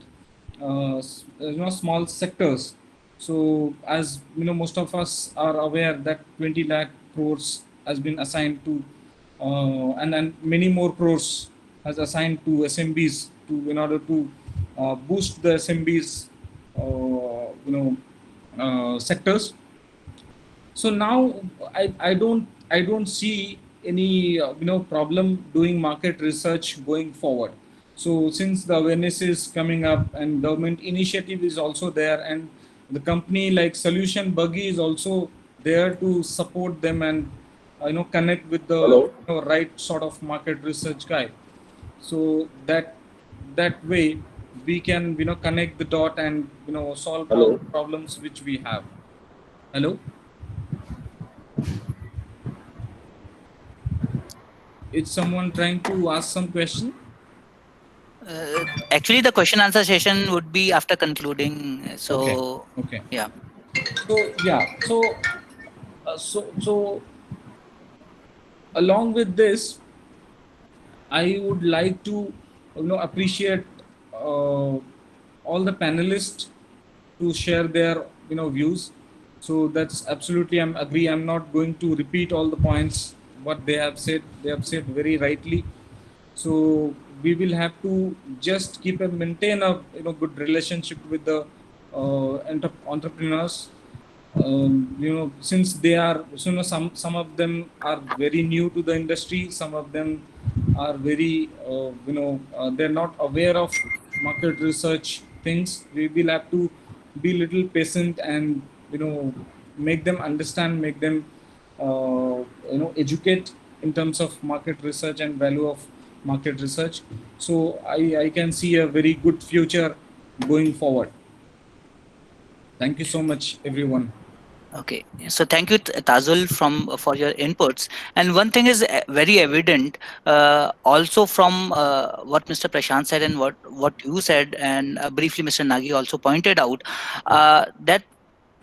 small sectors. So as most of us are aware that 20 lakh crores has been assigned to and then many more crores has assigned to SMBs in order to boost the SMBs sectors. So now I don't see any problem doing market research going forward. So since the awareness is coming up and government initiative is also there, and the company like Solution Buggy is also there to support them and connect with the right sort of market research guy. So that way we can connect the dot and solve all the problems which we have. Hello? Is someone trying to ask some question? Actually, the question answer session would be after concluding. So okay. Yeah. So along with this, I would like to appreciate all the panelists to share their views. So that's absolutely, I'm agree. I'm not going to repeat all the points what they have said. They have said very rightly. So we will have to just maintain a good relationship with the entrepreneurs. Since they are some of them are very new to the industry, some of them are very they're not aware of market research things. We will have to be little patient and make them understand, make them educate in terms of market research and value of market research. So I can see a very good future going forward. Thank you so much, everyone. Okay, so thank you, Tazul, for your inputs. And one thing is very evident, also from what Mr. Prashant said and what you said, and briefly Mr. Nagi also pointed out, that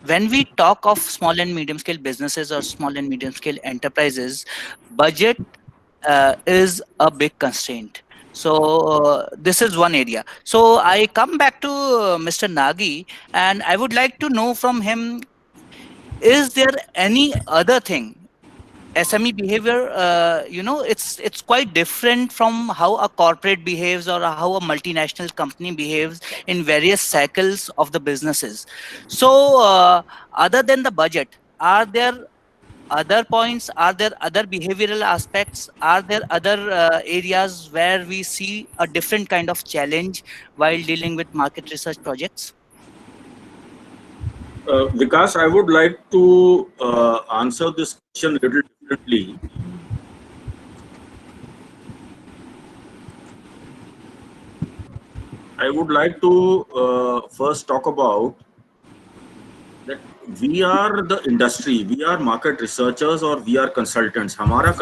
when we talk of small and medium scale businesses or small and medium scale enterprises, budget is a big constraint. So this is one area. So I come back to Mr. Nagi, and I would like to know from him, is there any other thing? SME behavior, it's quite different from how a corporate behaves or how a multinational company behaves in various cycles of the businesses. So other than the budget, are there other points? Are there other behavioral aspects? Are there other areas where we see a different kind of challenge while dealing with market research projects? Vikas, I would like to answer this question a little differently. I would like to first talk about that we are the industry, we are market researchers or we are consultants. हमारे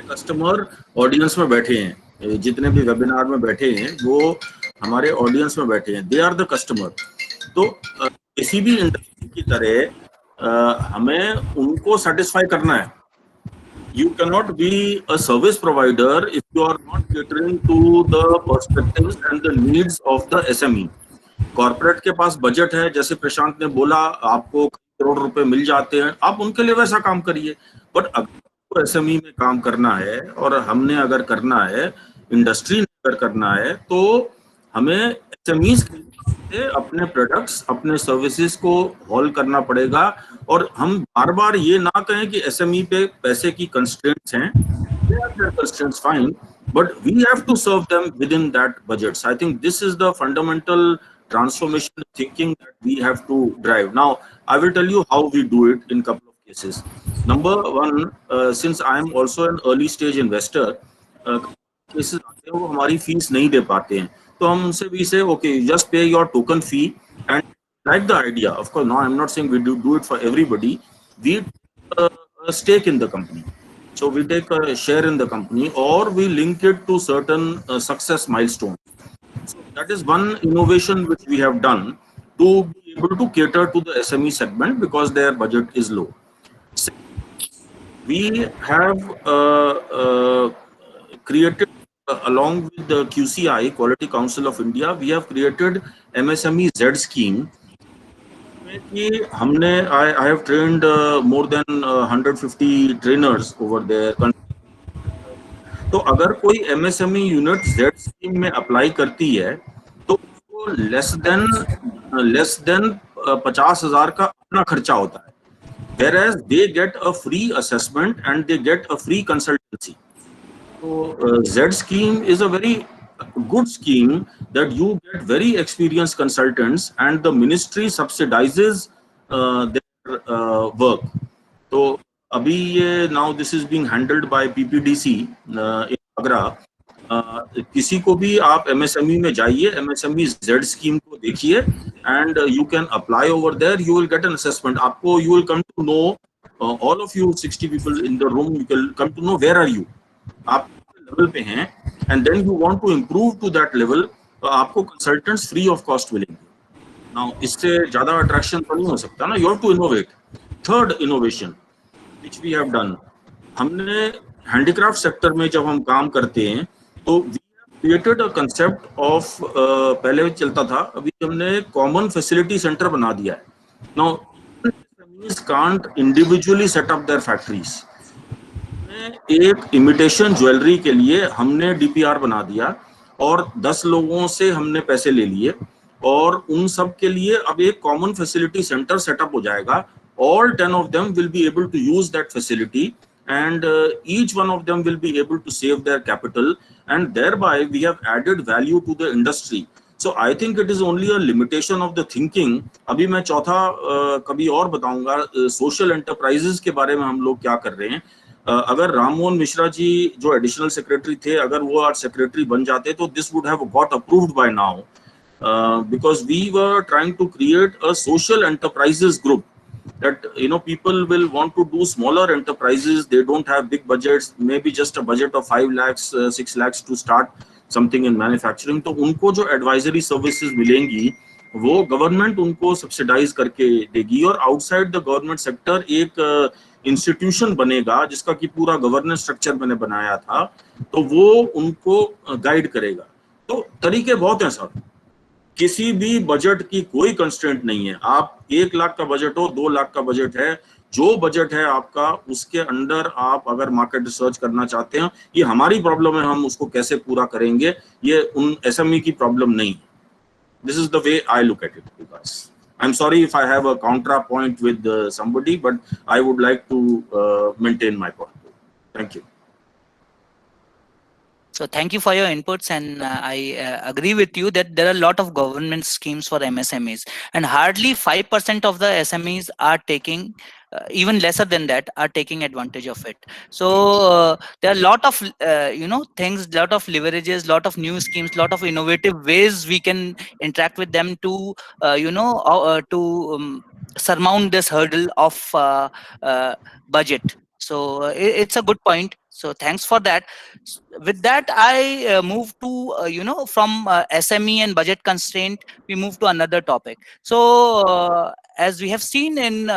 customer audience में बैठे हैं, जितने भी webinar में बैठे हैं वो हमारे ऑडियंस में बैठे हैं, दे आर द कस्टमर. तो किसी भी इंडस्ट्री की तरह हमें उनको सेटिस्फाई करना है. You cannot be a service provider if you are not catering to the perspectives and the needs of the SME. Corporate के पास बजट है, जैसे प्रशांत ने बोला, आपको करोड़ रुपए मिल जाते हैं, आप उनके लिए वैसा काम करिए। बट अगर एसएमई में काम करना है और हमने अगर करना है, इंडस्ट्री ने अगर करना है, तो हमें एसएमईज से अपने प्रोडक्ट्स, अपने सर्विसेज को हॉल करना पड़ेगा। और हम बार बार ये ना कहें कि एसएमई पे पैसे की कंस्ट्रेंट्स हैं, constraints fine, but we have to serve them within that budgets. I think this is the fundamental transformation thinking that we have to drive. Now I will tell you how we do it in couple of cases. Number one, since I am also an early stage investor, cases आते हैं वो हमारी fees नहीं दे पाते हैं, तो हम उनसे भी say okay, you just pay your token fee and like the idea. Of course, no, I'm not saying we do it for everybody. We a stake in the company. So we take a share in the company, or we link it to certain success milestones. So that is one innovation which we have done to be able to cater to the SME segment because their budget is low. We have created, along with the QCI, Quality Council of India, we have created MSME Z scheme. I have trained more than 150 trainers over there. तो अगर कोई MSME unit Z scheme में apply करती है तो उसको less than 50,000 का अपना खर्चा होता है, whereas they get a free assessment and they get a free consultancy. So Z scheme is a very good scheme that you get very experienced consultants and the ministry subsidizes their work. So अभी ये now this is being handled by PPDC in Agra. किसी को भी आप MSME में जाइए, MSME Z scheme को देखिए and you can apply over there. You will get an assessment. आपको you will come to know, all of you 60 people in the room, you will come to know where are you. आप level पे हैं and then you want to improve to that level, तो आपको consultants free of cost मिलेंगे. Now इससे ज़्यादा attraction तो नहीं हो सकता ना. You have to innovate. Third innovation which we have done, हमने handicraft sector में जब हम काम करते हैं तो we have created a concept of पहले चलता था, अभी हमने common facility center बना दिया है. Now SMEs can't individually set up their factories. एक इमिटेशन ज्वेलरी के लिए हमने DPR बना दिया और 10 लोगों से हमने पैसे ले लिए और उन सब के लिए अब एक कॉमन फैसिलिटी सेंटर सेटअप हो जाएगा. All 10 of them will be able to use that facility and each one of them will be able to save their capital and thereby we have added value to the industry. So I think it is only a limitation of the thinking. अभी मैं चौथा कभी और बताऊंगा social enterprises के बारे में हम लोग क्या कर रहे हैं. अगर राम मोहन मिश्रा जी जो एडिशनल सेक्रेटरी थे, अगर वो आज सेक्रेटरी बन जाते तो this would have got approved by now because we were trying to create a social enterprises group that people will want to do smaller enterprises. They don't have big budgets, maybe just a budget of 5 lakhs 6 lakhs to start something in manufacturing. तो उनको जो advisory services मिलेंगी वो government उनको subsidise करके देगी और outside the government sector एक इंस्टीट्यूशन बनेगा जिसका कि पूरा गवर्नेंस स्ट्रक्चर मैंने बनाया था, तो वो उनको गाइड करेगा. तो तरीके बहुत हैं सर, किसी भी बजट की कोई कंस्ट्रेंट नहीं है. आप 1 लाख का बजट हो, 2 लाख का बजट है, जो बजट है आपका उसके अंडर आप अगर मार्केट रिसर्च करना चाहते हैं, ये हमारी प्रॉब्लम है, हम उसको कैसे पूरा करेंगे, ये उन एसएमई की प्रॉब्लम नहीं. This is the way I look at it, guys. I'm sorry if I have a counterpoint with somebody, but I would like to maintain my point. Thank you. So thank you for your inputs, and I agree with you that there are a lot of government schemes for MSMEs, and hardly 5% of the SMEs are taking, even lesser than that, are taking advantage of it. So there are a lot of things, lot of leverages, lot of new schemes, lot of innovative ways we can interact with them to surmount this hurdle of budget. So it's a good point. So thanks for that. With that, I move to, from SME and budget constraint, we move to another topic. So as we have seen in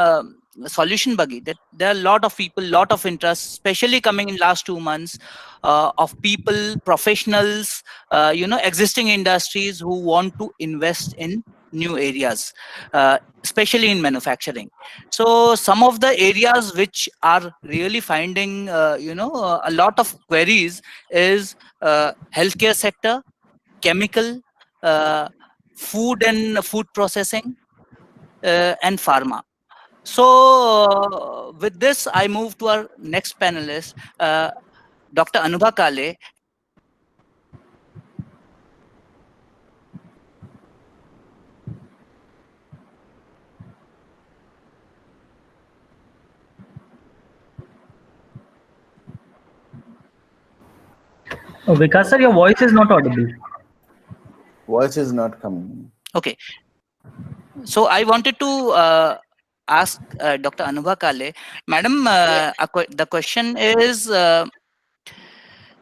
Solution Buggy, that there are a lot of people, lot of interest, especially coming in last 2 months of people, professionals, existing industries who want to invest in new areas, especially in manufacturing. So some of the areas which are really finding a lot of queries is healthcare sector, chemical, food and food processing, and pharma. So with this, I move to our next panelist, Dr. Anubha Kale. Vikas sir, your voice is not audible. Voice is not coming. Okay. So I wanted to ask Dr. Anubha Kale, Madam, the question is,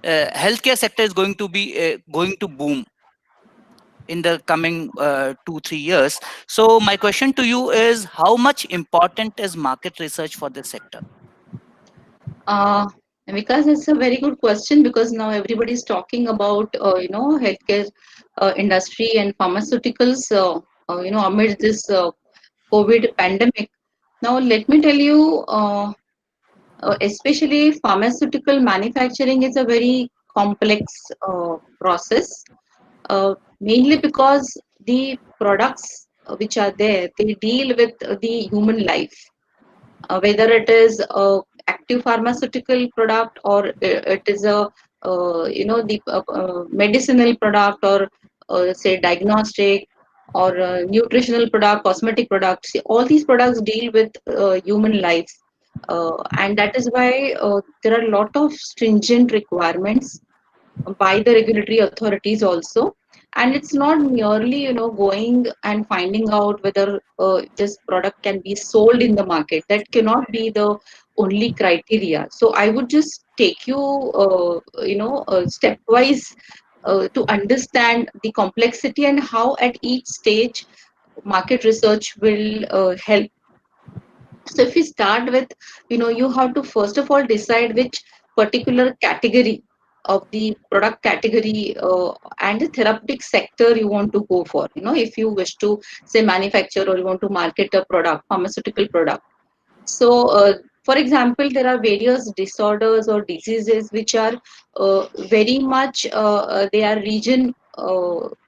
healthcare sector is going to boom in the coming 2-3 years. So my question to you is, how much important is market research for this sector? Because it's a very good question, because now everybody is talking about healthcare industry and pharmaceuticals amid this COVID pandemic. Now let me tell you, especially pharmaceutical manufacturing is a very complex process, mainly because the products which are there, they deal with the human life, whether it is a active pharmaceutical product, or it is a the medicinal product, or say diagnostic, or nutritional product, cosmetic products. All these products deal with human lives, and that is why there are a lot of stringent requirements by the regulatory authorities also. And it's not merely going and finding out whether this product can be sold in the market. That cannot be the only criteria. So I would just take you stepwise to understand the complexity, and how at each stage market research will help. So if we start with, you have to first of all decide which particular category of the product category and the therapeutic sector you want to go for. If you wish to say manufacture, or you want to market a product, pharmaceutical product. So, for example, there are various disorders or diseases which are very much they are region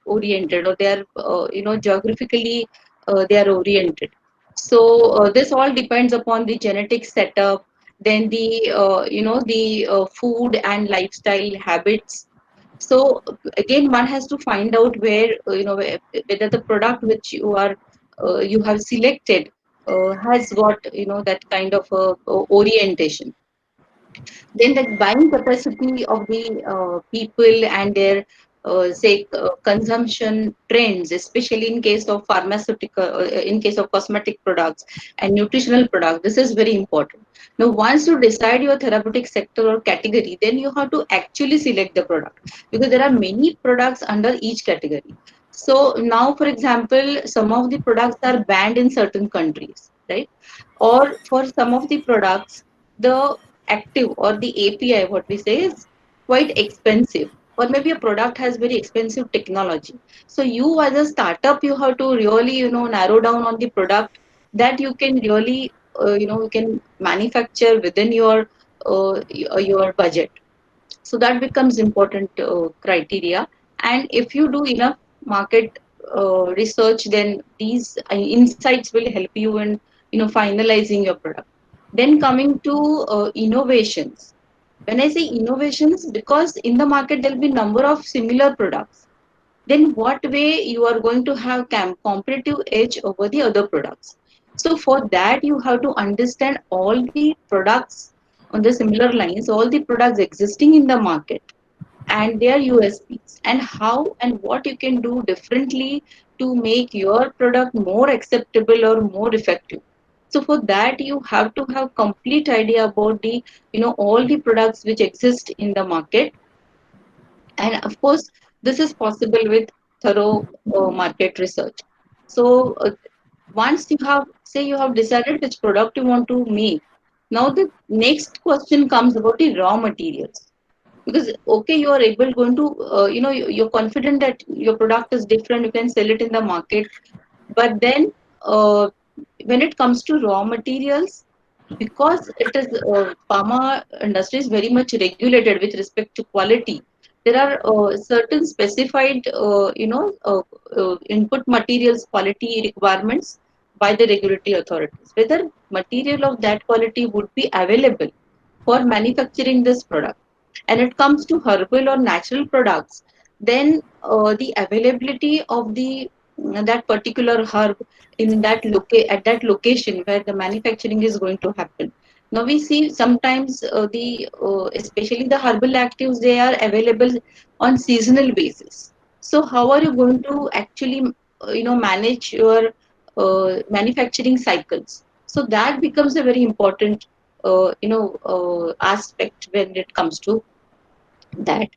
oriented, or they are geographically they are oriented. So this all depends upon the genetic setup, then the the food and lifestyle habits. So again, one has to find out where whether the product which you have selected has got that kind of orientation. Then the buying capacity of the people and their say consumption trends, especially in case of pharmaceutical, in case of cosmetic products and nutritional products. This is very important. Now once you decide your therapeutic sector or category, then you have to actually select the product, because there are many products under each category. So now, for example, some of the products are banned in certain countries, right? Or for some of the products, the active or the API, what we say, is quite expensive, or maybe a product has very expensive technology. So you as a startup, you have to really narrow down on the product that you can really you can manufacture within your budget. So that becomes important criteria. And if you do enough market research, then these insights will help you in finalizing your product. Then coming to innovations. When I say innovations, because in the market there will be number of similar products, then what way you are going to have competitive edge over the other products. So for that, you have to understand all the products on the similar lines, all the products existing in the market and their USPs, and how and what you can do differently to make your product more acceptable or more effective. So for that, you have to have complete idea about the all the products which exist in the market. And of course, this is possible with thorough market research. So once you have, say, you have decided which product you want to make, now the next question comes about the raw materials. Because okay, you are going to you're confident that your product is different, you can sell it in the market, But then when it comes to raw materials, because it is pharma industry is very much regulated with respect to quality, there are certain specified input materials quality requirements by the regulatory authorities, whether material of that quality would be available for manufacturing this product. And it comes to herbal or natural products, then the availability of the that particular herb in that at that location where the manufacturing is going to happen. Now we see sometimes the especially the herbal actives, they are available on seasonal basis. So how are you going to actually manage your manufacturing cycles? So that becomes a very important aspect when it comes to that.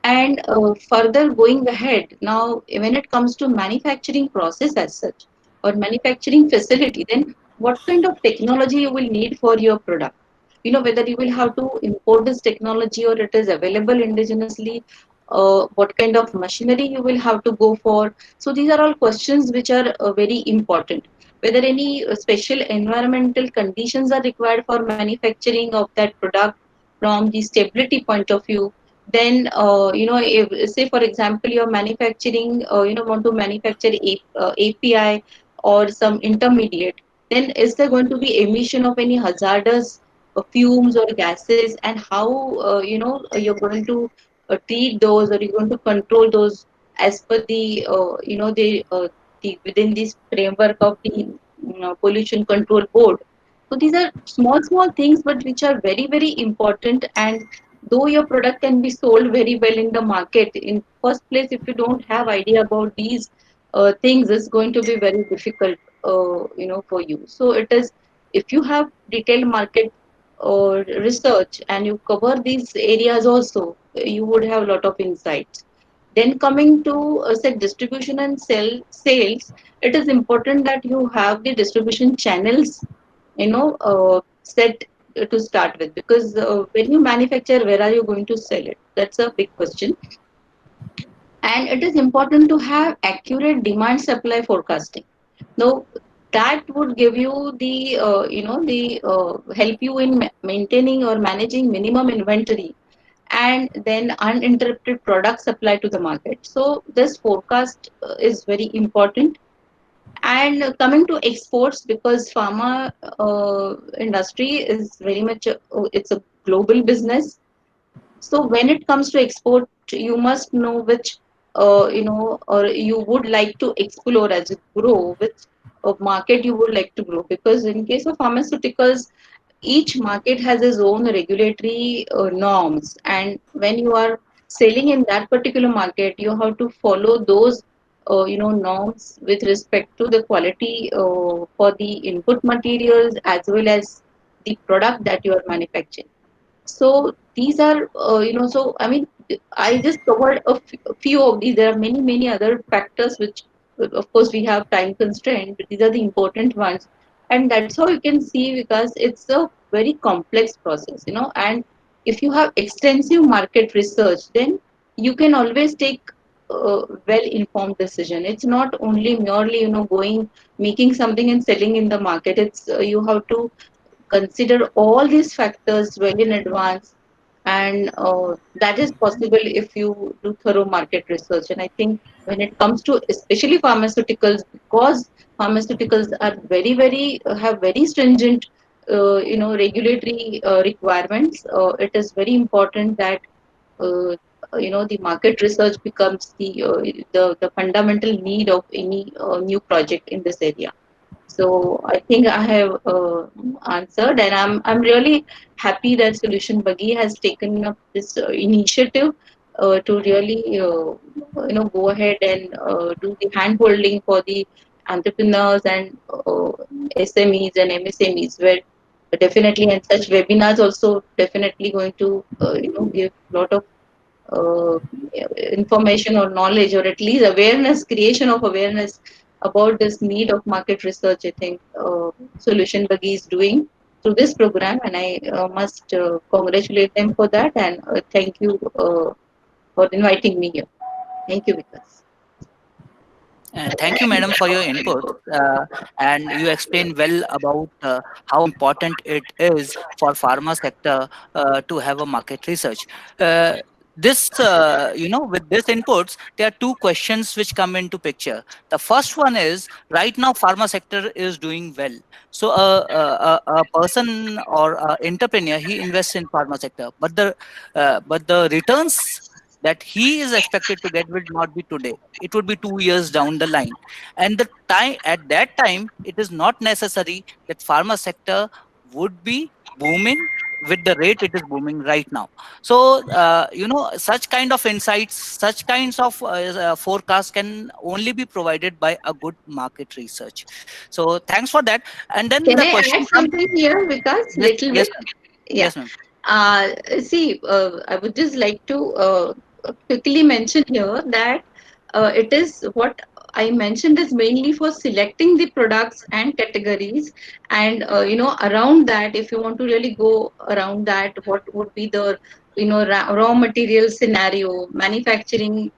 And further going ahead, now when it comes to manufacturing process as such or manufacturing facility, then what kind of technology you will need for your product? Whether you will have to import this technology or it is available indigenously, what kind of machinery you will have to go for. So these are all questions which are very important. Whether any special environmental conditions are required for manufacturing of that product from the stability point of view. Then if, say for example, you're manufacturing want to manufacture API or some intermediate, then is there going to be emission of any hazardous fumes or gases, and how you're going to treat those, or you're going to control those as per the the within this framework of the pollution control board. So these are small things, but which are very very important. And though your product can be sold very well in the market, in first place, if you don't have idea about these things, it's going to be very difficult for you. So it is, if you have detailed market or research and you cover these areas also, you would have a lot of insights. Then coming to say distribution and sales, it is important that you have the distribution channels set to start with, because when you manufacture, where are you going to sell it? That's a big question. And it is important to have accurate demand supply forecasting. Now that would give you the help you in maintaining or managing minimum inventory, and then uninterrupted product supply to the market. So this forecast is very important. And coming to exports, because pharma industry is very much it's a global business. So when it comes to export, you must know which or you would like to explore as you grow, which market you would like to grow. Because in case of pharmaceuticals, each market has its own regulatory norms, and when you are selling in that particular market, you have to follow those norms with respect to the quality for the input materials as well as the product that you are manufacturing. So these are so I mean, I just covered a few of these. There are many many other factors which of course we have time constraint, but these are the important ones. And that's how you can see, because it's a very complex process, and if you have extensive market research, then you can always take well informed decision. It's not only merely going, making something and selling in the market. It's you have to consider all these factors well in advance. And that is possible if you do thorough market research. And I think when it comes to especially pharmaceuticals, because pharmaceuticals are very very have very stringent regulatory requirements, it is very important that uh, the market research becomes the fundamental need of any new project in this area. So I think I have answered, and I'm really happy that Solution Buggy has taken up this initiative to really go ahead and do the hand holding for the entrepreneurs and SMEs and MSMEs. Where definitely, and such webinars also definitely going to give a lot of uh, information or knowledge, or at least awareness, creation of awareness about this need of market research. I think Solution Buggy is doing through this program, and I must congratulate them for that. And thank you for inviting me here. Thank you, Vikas. Thank you, madam, for your input. And you explained well about how important it is for pharma sector to have a market research. With this inputs, there are two questions which come into picture. The first one is, right now, pharma sector is doing well. So a person or a entrepreneur, he invests in pharma sector, but the returns that he is expected to get will not be today. It would be 2 years down the line, and the time at that time, it is not necessary that pharma sector would be booming with the rate it is booming right now. So such kind of insights, such kinds of forecasts can only be provided by a good market research. So thanks for that. And then Can the I question add comes. something here, because Yes, little yes, bit? ma'am. Yeah. Yes, ma'am. See, I would just like to quickly mention here that it is what I mentioned is mainly for selecting the products and categories, and around that, if you want to really go around that, what would be the raw material scenario, manufacturing,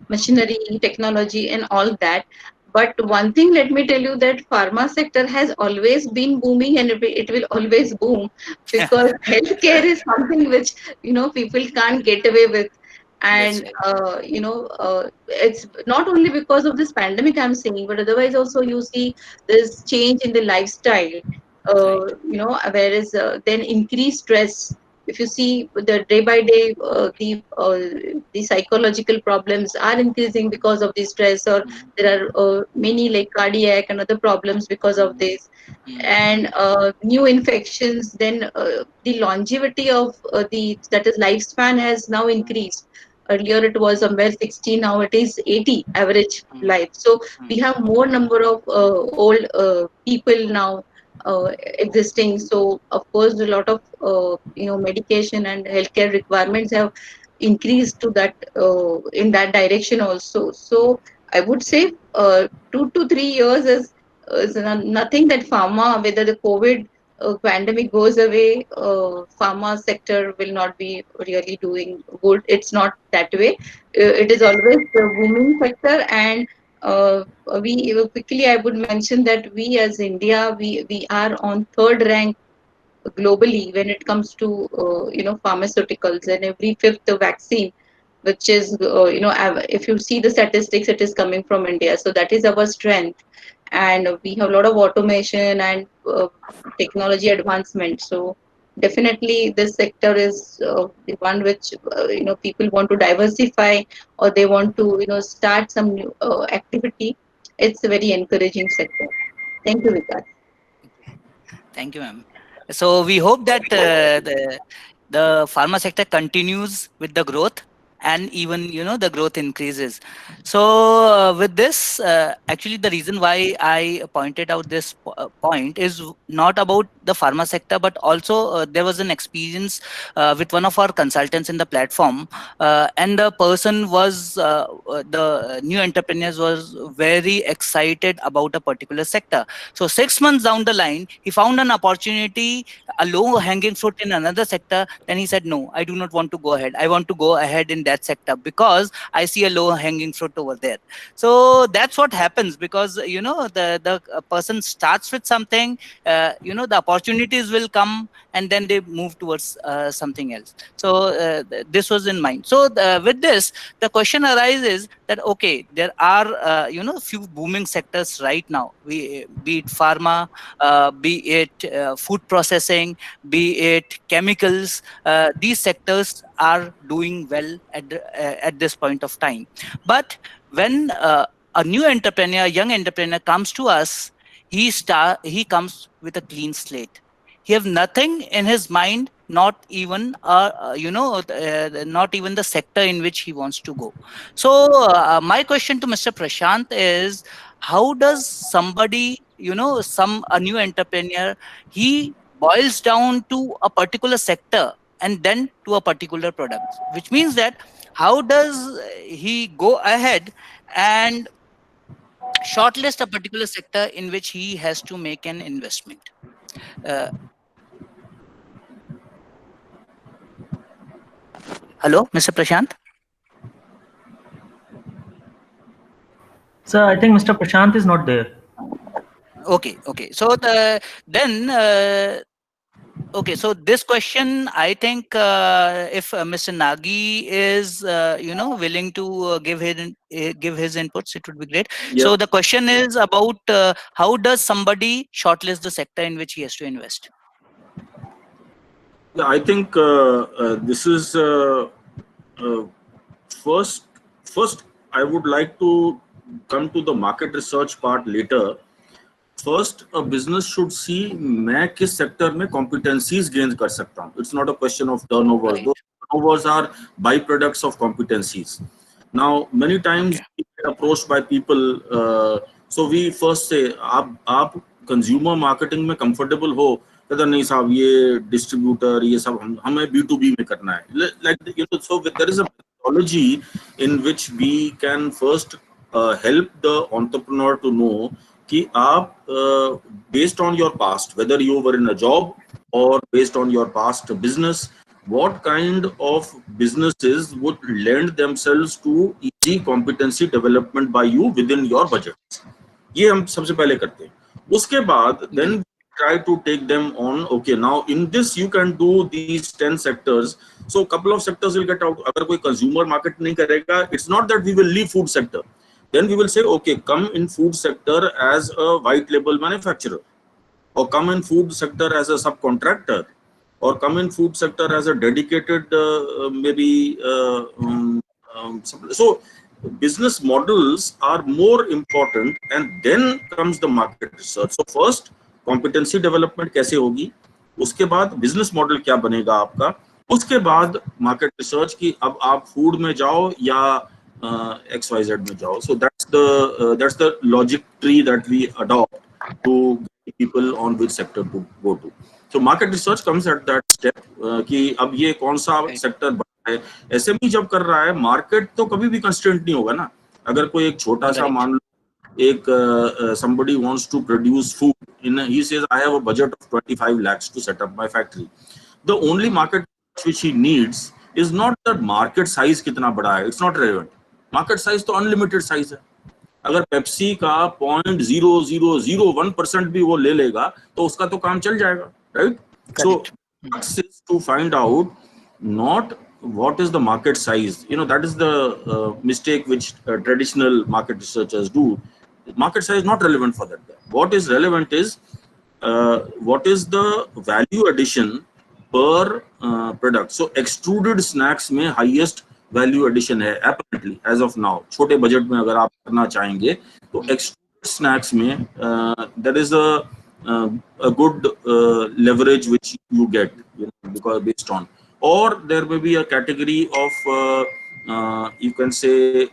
machinery, technology, and all that. But one thing, let me tell you that pharma sector has always been booming, and it will always boom, because healthcare is something which people can't get away with. That's And right. it's not only because of this pandemic I'm saying, but otherwise also you see this change in the lifestyle, Right. whereas then increased stress. If you see the day by day, the psychological problems are increasing because of the stress, or Mhm. there are many like cardiac and other problems because of Mhm. this, Mhm. and new infections. Then the longevity of that is lifespan has now increased. Earlier it was somewhere 60, now it is 80 average Mhm. life. So we Mhm. have more number of old people now existing. So of course a lot of medication and healthcare requirements have increased to that in that direction also. So I would say 2 to 3 years is nothing that pharma, whether the COVID pandemic goes away, pharma sector will not be really doing good. It's not that way. It is always the booming sector, and we quickly I would mention that we as India, we are on third rank globally when it comes to pharmaceuticals, and every fifth vaccine which is if you see the statistics, it is coming from India. So that is our strength, and we have a lot of automation and technology advancement. So definitely this sector is the one which people want to diversify, or they want to start some new activity. It's a very encouraging sector. Thank you, Vikas. Thank you, ma'am. So we hope that the pharma sector continues with the growth, and even the growth increases. So with this, actually the reason why I pointed out this point is not about the pharma sector, but also there was an experience with one of our consultants in the platform, and the person was the new entrepreneurs was very excited about a particular sector. So 6 months down the line, he found an opportunity, a low hanging fruit in another sector. Then he said, no, I do not want to go ahead. I want to go ahead in that sector because I see a low hanging fruit over there. So that's what happens, because the person starts with something, the opportunities will come, and then they move towards something else. So this was in mind. So with this, the question arises that, okay, there are few booming sectors right now, be it pharma, be it food processing, be it chemicals. These sectors are doing well at this point of time. But when a new entrepreneur, young entrepreneur comes to us, he comes with a clean slate. He have nothing in his mind, not even not even the sector in which he wants to go. So my question to Mr. Prashant is, how does somebody, a new entrepreneur, he boils down to a particular sector and then to a particular product, which means that how does he go ahead and shortlist a particular sector in which he has to make an investment? uh, Hello, Mr. Prashant. Sir, I think Mr. Prashant is not there. Okay. So okay, so this question, I think if Mr. Nagi is, willing to give his inputs, it would be great. Yeah. So the question is about how does somebody shortlist the sector in which he has to invest? Yeah, I think this is first. I would like to come to the market research part later. First, a business should see मैं किस sector में competencies gain कर सकता हूँ. It's not a question of turnovers. Right. Those turnovers are byproducts of competencies. Now, many times we get approached by people. So we first say, आप consumer marketing में comfortable हो? कहता नहीं साहब, ये distributor, ये सब हमें B2B में करना है. Like so there is a methodology in which we can first help the entrepreneur to know कि आप based on your past, whether you were in a job or based on your past business, what kind of businesses would lend themselves to easy competency development by you within your budget. ये हम सबसे पहले करते हैं. उसके बाद then we try to take them on. Okay, now in this you can do these 10 sectors. So couple of sectors will get out. अगर कोई consumer market नहीं करेगा, it's not that we will leave food sector. Then we will say, okay, come in food sector as a white label manufacturer, or come in food sector as a subcontractor, or come in food sector as a dedicated so business models are more important, and then comes the market research. So first competency development कैसे होगी, उसके बाद business model क्या बनेगा आपका, उसके बाद market research की अब आप food में जाओ या XYZ में जाओ. So that's the logic tree that we adopt to get people on which sector to go to. So market research comes at that step कि अब ये कौन सा sector बड़ा है. SME जब कर रहा है, market तो कभी भी constraint नहीं होगा ना. अगर कोई एक छोटा सा मान लो एक somebody wants to produce food, he says I have a budget of 25 lakhs to set up my factory. The only market which he needs is not that market size कितना बड़ा है. It's not relevant. Market size तो unlimited size है. अगर Pepsi का 0.0001% भी वो ले लेगा तो उसका तो काम चल जाएगा, right? So to find out not what is the market size. That is the mistake which traditional market researchers do. Market size is not relevant for that. What is relevant is what is the value addition per product. So extruded snacks में highest value addition है apparently as of now. छोटे budget में अगर आप करना चाहेंगे तो extruded snacks में there is a good leverage which you get, because based on, or there may be a category of you can say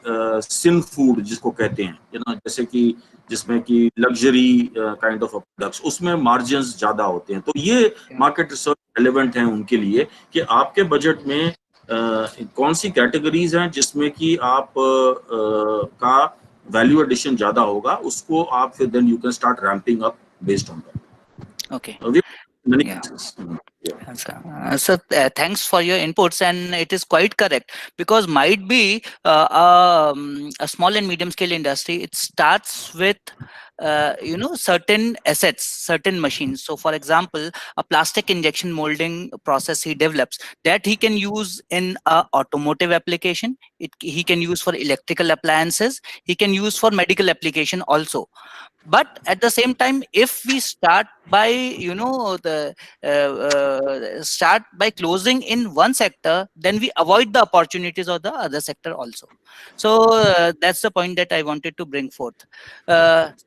sin food जिसको कहते हैं, जैसे कि जिसमें कि लग्जरी काइंड ऑफ प्रोडक्ट्स, उसमें मार्जिन्स ज्यादा होते हैं. तो ये मार्केट रिसर्च रेलेवेंट है उनके लिए कि आपके बजट में कौन सी कैटेगरीज हैं जिसमें कि आप का वैल्यू एडिशन ज्यादा होगा, उसको आप फिर then you can start ramping up based on that. Okay. So thanks for your inputs, and it is quite correct, because might be a small and medium scale industry, it starts with certain assets, certain machines. So for example, a plastic injection molding process he develops that he can use in a automotive application, he can use for electrical appliances, he can use for medical application also. But at the same time, if we start by start by closing in one sector, then we avoid the opportunities of the other sector also. So that's the point that I wanted to bring forth.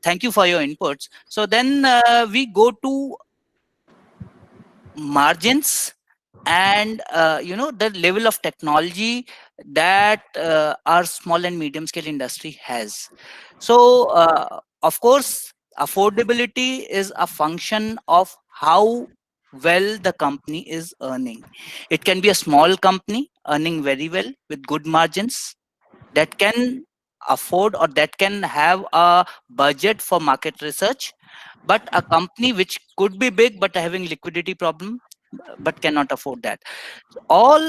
Thank you for your inputs. So then we go to margins and the level of technology that our small and medium scale industry has. So of course, affordability is a function of how well the company is earning. It can be a small company earning very well with good margins that can afford or that can have a budget for market research, but a company which could be big but having liquidity problem, but cannot afford that. All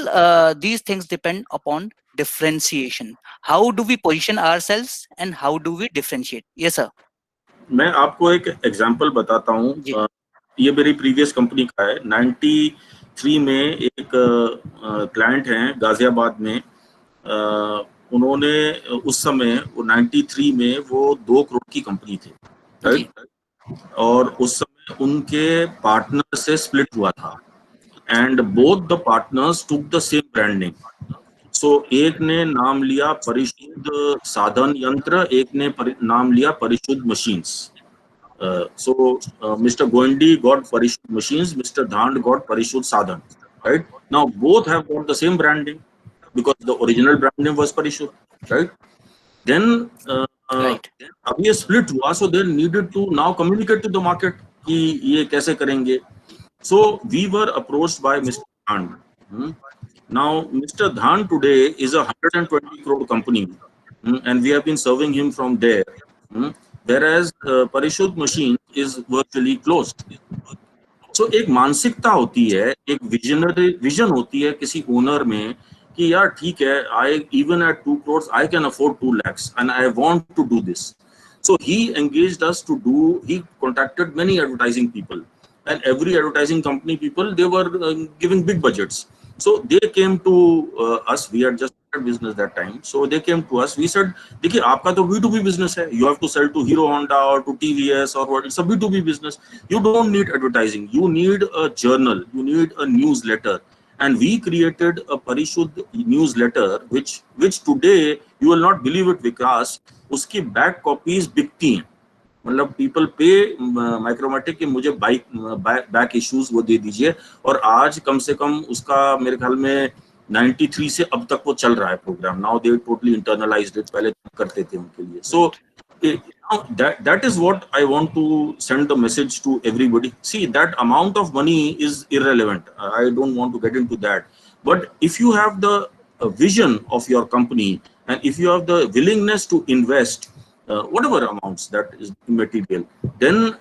these things depend upon differentiation. How do we position ourselves and how do we differentiate? Yes, sir. मैं आपको एक example बताता हूँ. जी. ये मेरी previous company का है. 93 में एक क्लाइंट हैं गाजियाबाद में. उन्होंने उस समय 93 में वो 2 करोड़ की कंपनी थी, राइट. और उस समय उनके पार्टनर से स्प्लिट हुआ था and both the partners took the same brand name. So एक ने नाम लिया परिशुद्ध साधन यंत्र, एक ने नाम लिया परिशुद्ध machines. So Mr. Goendy got Parishud machines, Mr. Dhand got Parishud Sadhan, right? Now both have got the same branding because the original brand name was Parishud, right? Then Right. अब ये split हुआ, so they needed to now communicate to the market कि ये कैसे करेंगे. So we were approached by Mr. Dhand. Now Mr. Dhand today is a 120 crore company, and we have been serving him from there. Whereas Parishud machine is virtually closed. So एक मानसिकता होती है, एक vision होती है किसी owner में कि यार ठीक है, I even at 2 crores I can afford 2 lakhs and I want to do this. So he engaged us to do. He contacted many advertising people, and every advertising company people, they were giving big budgets. So they came to us. We had just started business that time. So they came to us. We said, देखिए आपका तो B2B business है. You have to sell to Hero Honda or to TVS or what. It's a B2B business. You don't need advertising. You need a journal. You need a newsletter. And we created a Parishud newsletter, which today you will not believe it, Vikas. उसकी back copies बिकती हैं. मतलब people pay Micromatic कि मुझे back issues वो दे दीजिए, और आज कम से कम उसका मेरे ख्याल में 93 से अब तक वो चल रहा है programme. Now they totally internalized it. पहले करते थे उनके लिए. So that is what I want to send the message to everybody. See, that amount of money is irrelevant. I don't want to get into that. But if you have the vision of your company, and if you have the willingness to invest whatever amounts, that is immaterial, then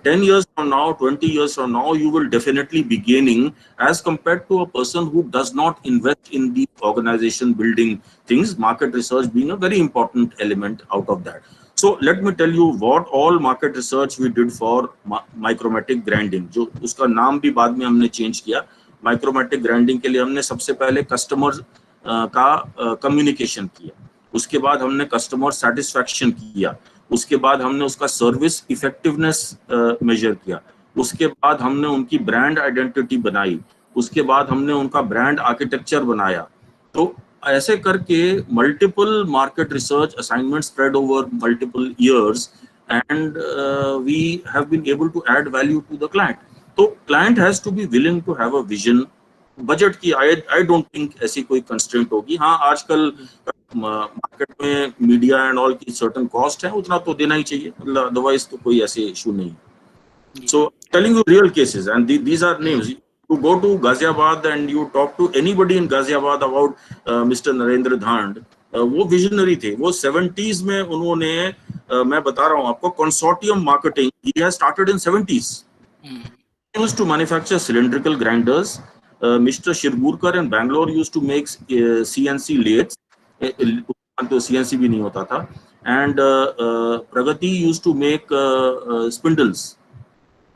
10 years from now, 20 years from now, you will definitely be gaining as compared to a person who does not invest in the organization building things, market research being a very important element out of that. So let me tell you what all market research we did for Micromatic branding. जो उसका नाम भी बाद में हमने change किया. Micromatic branding के लिए हमने सबसे पहले कस्टमर का कम्युनिकेशन किया, उसके बाद हमने कस्टमर सेटिस्फैक्शन किया, उसके बाद हमने उसका सर्विस इफेक्टिवनेस मेजर किया, उसके बाद हमने उनकी ब्रांड आइडेंटिटी बनाई, उसके बाद हमने उनका ब्रांड आर्किटेक्चर बनाया. तो ऐसे करके multiple market research assignment spread over multiple years, and we have been able to add value to the client. तो client has to be willing to have a vision. Budget की I don't think ऐसी कोई constraint होगी. हाँ, आजकल market में media and all की certain cost है, उतना तो देना ही चाहिए, अदरवाइज तो कोई ऐसे इशू नहीं. So telling you real cases, and these are names. You go to Ghaziabad and you talk to anybody in Ghaziabad about Mr. Narendra Dhand. वो विजनरी थे. वो 70s में उन्होंने मैं बता रहा हूँ आपको, consortium marketing he has started in 70s. He used to manufacture cylindrical grinders. Mr. Shirburkar in Bangalore used to make CNC lathes. तो CNC भी नहीं होता था. And Pragati used to make spindles.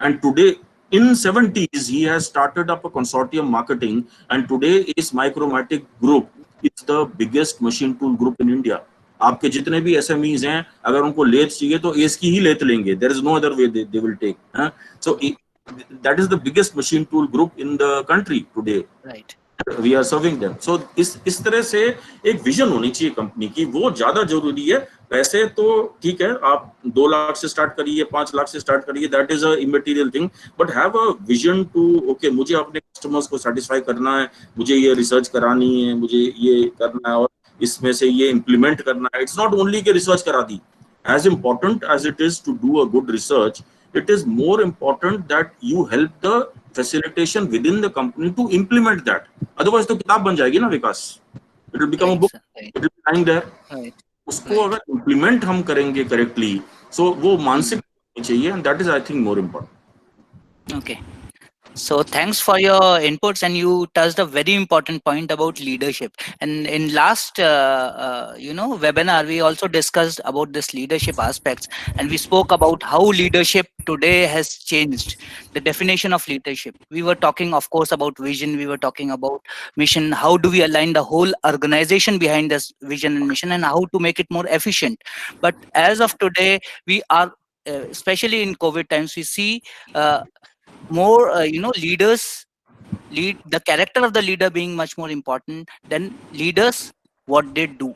And today, in 70s, he has started up a consortium marketing, and today is Micromatic Group. It's the biggest machine tool group in India. आपके जितने भी SMEs हैं, अगर उनको lathe चाहिए तो S की ही lathe लेंगे. There is no other way they will take. So that is the biggest machine tool group in the country today. Right. We are serving them. So इस तरह से एक विजन होनी चाहिए कंपनी की, वो ज्यादा जरूरी है. पैसे तो ठीक है, आप 2 लाख से स्टार्ट करिए, 5 लाख से स्टार्ट करिए, that is a immaterial thing. But have a vision to, okay, मुझे अपने कस्टमर्स को सेटिस्फाई करना है, मुझे ये रिसर्च करानी है, मुझे ये करना है, और इसमें से ये इम्प्लीमेंट करना है. इट्स नॉट ओनली के रिसर्च करा दी. As important as it is to do a good research, it is more important that you help the facilitation within the company to implement that. Otherwise तो किताब बन जाएगी ना विकास. It will become a book. It will be lying there. उसको अगर implement हम करेंगे correctly, so वो मानसिक होनी चाहिए, and that is I think more important. Okay. So thanks for your inputs, and you touched a very important point about leadership. And in last webinar, we also discussed about this leadership aspects, and we spoke about how leadership today has changed. The definition of leadership. We were talking, of course, about vision. We were talking about mission. How do we align the whole organization behind this vision and mission, and how to make it more efficient? But as of today, we are especially in COVID times, we see more leaders lead the character of the leader being much more important than leaders what they do.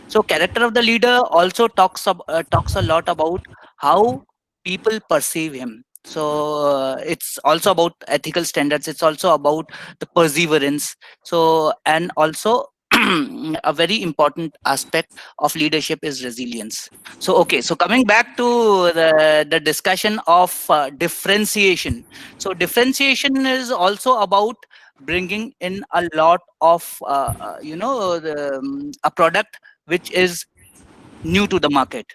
So character of the leader also talks a lot about how people perceive him. So it's also about ethical standards, it's also about the perseverance. So, and also a very important aspect of leadership is resilience. So okay, so coming back to the discussion of differentiation. So differentiation is also about bringing in a lot of a product which is new to the market.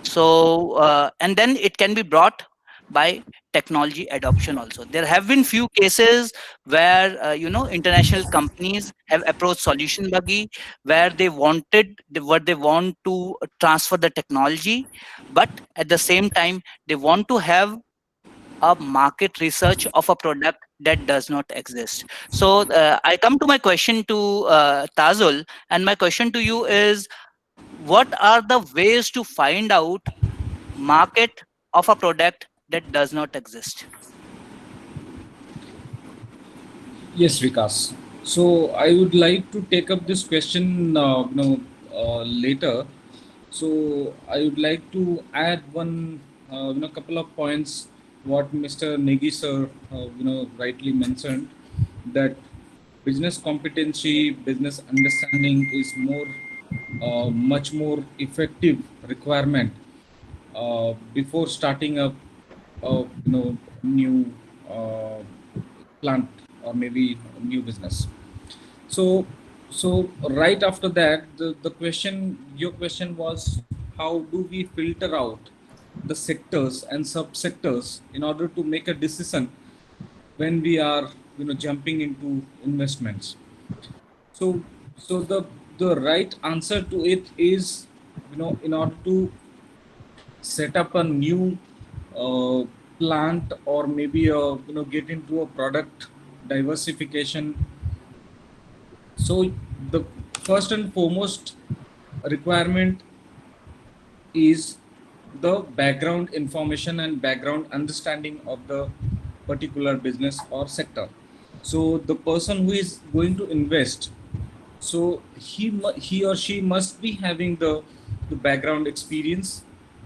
So and then it can be brought by technology adoption also. There have been few cases where international companies have approached Solution Buggy, where they what they want to transfer the technology, but at the same time they want to have a market research of a product that does not exist. So I come to my question to Tazul, and my question to you is, what are the ways to find out market of a product that does not exist? Yes, Vikas. So I would like to take up this question later. So I would like to add one couple of points what Mr. Negi sir rightly mentioned, that business competency, business understanding is much more effective requirement before starting up new plant or maybe new business. So right after that, your question was, how do we filter out the sectors and subsectors in order to make a decision when we are jumping into investments? So the right answer to it is, in order to set up a new plant or maybe get into a product diversification. So the first and foremost requirement is the background information and background understanding of the particular business or sector. So the person who is going to invest, so he or she must be having the background experience.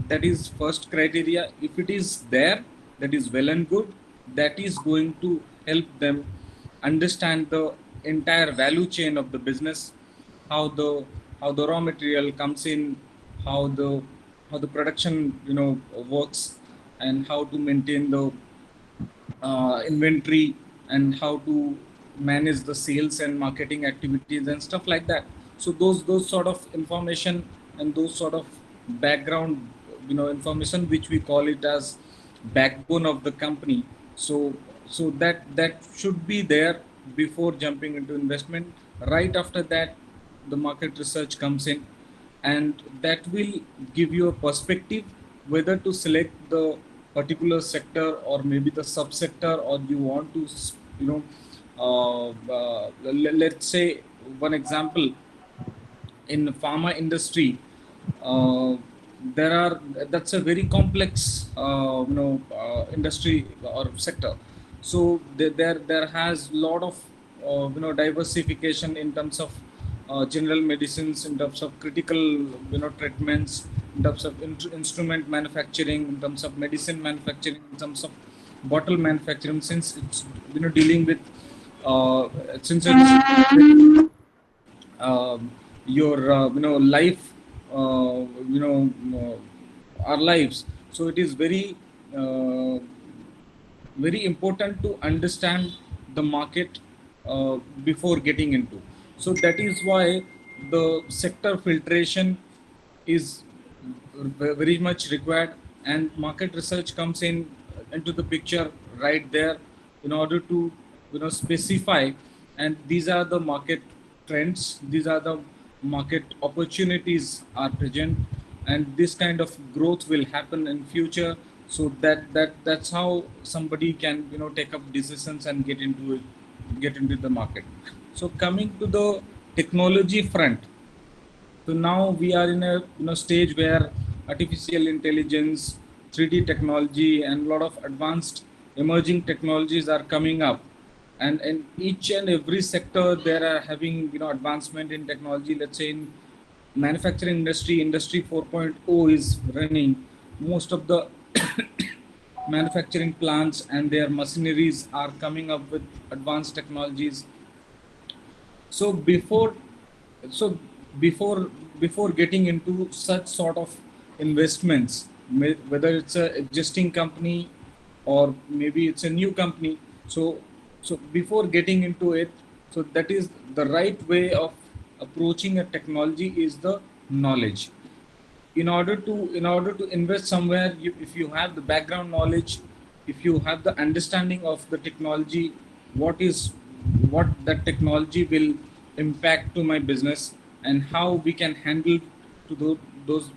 That is first criteria. If it is there, that is well and good. That is going to help them understand the entire value chain of the business, how the raw material comes in, how the production works, and how to maintain the inventory, and how to manage the sales and marketing activities and stuff like that. So those sort of information and those sort of background information, which we call it as backbone of the company. So that should be there before jumping into investment. Right after that, the market research comes in, and that will give you a perspective whether to select the particular sector or maybe the subsector, or you want to let's say one example, in pharma industry, that's a very complex industry or sector. So there has a lot of diversification in terms of general medicines, in terms of critical treatments, in terms of instrument manufacturing, in terms of medicine manufacturing, in terms of bottle manufacturing, since it's dealing with since it's your life, our lives. So it is very very important to understand the market before getting into. So that is why the sector filtration is very much required, and market research comes into the picture right there in order to specify, and these are the market trends, these are the market opportunities are present, and this kind of growth will happen in future. So that's how somebody can take up decisions and get into the market. So coming to the technology front, so now we are in a stage where artificial intelligence, 3D technology, and a lot of advanced emerging technologies are coming up. And in each and every sector, there are having advancement in technology. Let's say in manufacturing industry, Industry 4.0 is running. Most of the manufacturing plants and their machineries are coming up with advanced technologies. So so before getting into such sort of investments, whether it's a existing company or maybe it's a new company, so before getting into it, so that is the right way of approaching a technology is the knowledge. In order to invest somewhere, if you have the background knowledge, if you have the understanding of the technology, what that technology will impact to my business, and how we can handle to those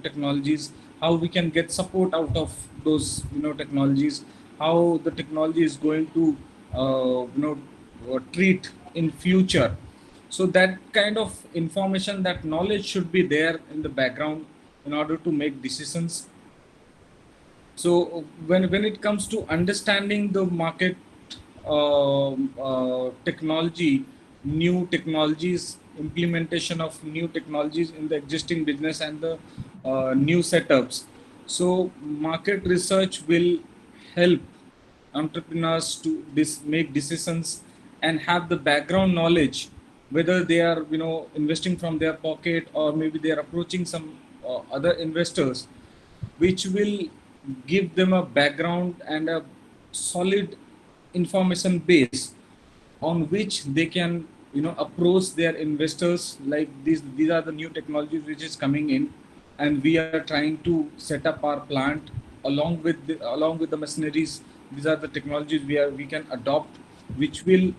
technologies, how we can get support out of those technologies, how the technology is going to treat in future. So that kind of information, that knowledge should be there in the background in order to make decisions. So when it comes to understanding the market, technology, new technologies, implementation of new technologies in the existing business and the new setups, so market research will help entrepreneurs to make decisions and have the background knowledge, whether they are investing from their pocket or maybe they are approaching some other investors, which will give them a background and a solid information base on which they can approach their investors, like these are the new technologies which is coming in, and we are trying to set up our plant along with the machineries. These are the technologies we can adopt, which will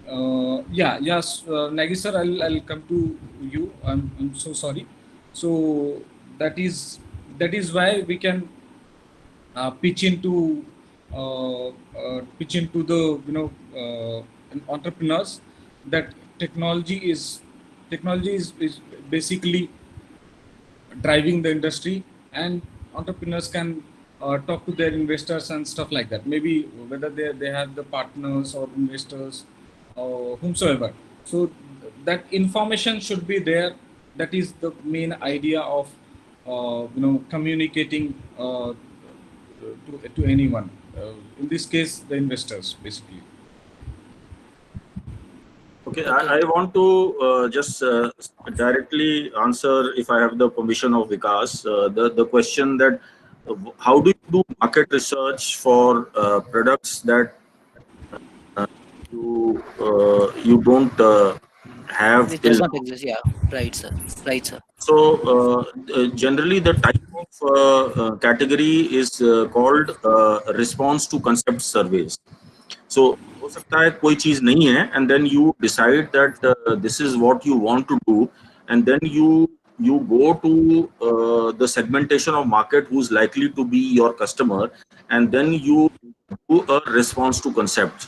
Nagi sir, I'll come to you. I'm so sorry. So that is why we can pitch into the entrepreneurs, that technology is basically driving the industry, and entrepreneurs can talk to their investors and stuff like that. Maybe whether they have the partners or investors or whomsoever. So that information should be there. That is the main idea of communicating to anyone. In this case, the investors basically. Okay, I want to just directly answer, if I have the permission of Vikas, the question that how do you do market research for products that you don't have It till does not now? exist. Yeah, right, sir. Right, sir. So generally the type of category is called response to concept surveys. So हो सकता है कोई चीज नहीं है, and then you decide that this is what you want to do, and then you go to the segmentation of market who's likely to be your customer, and then you do a response to concept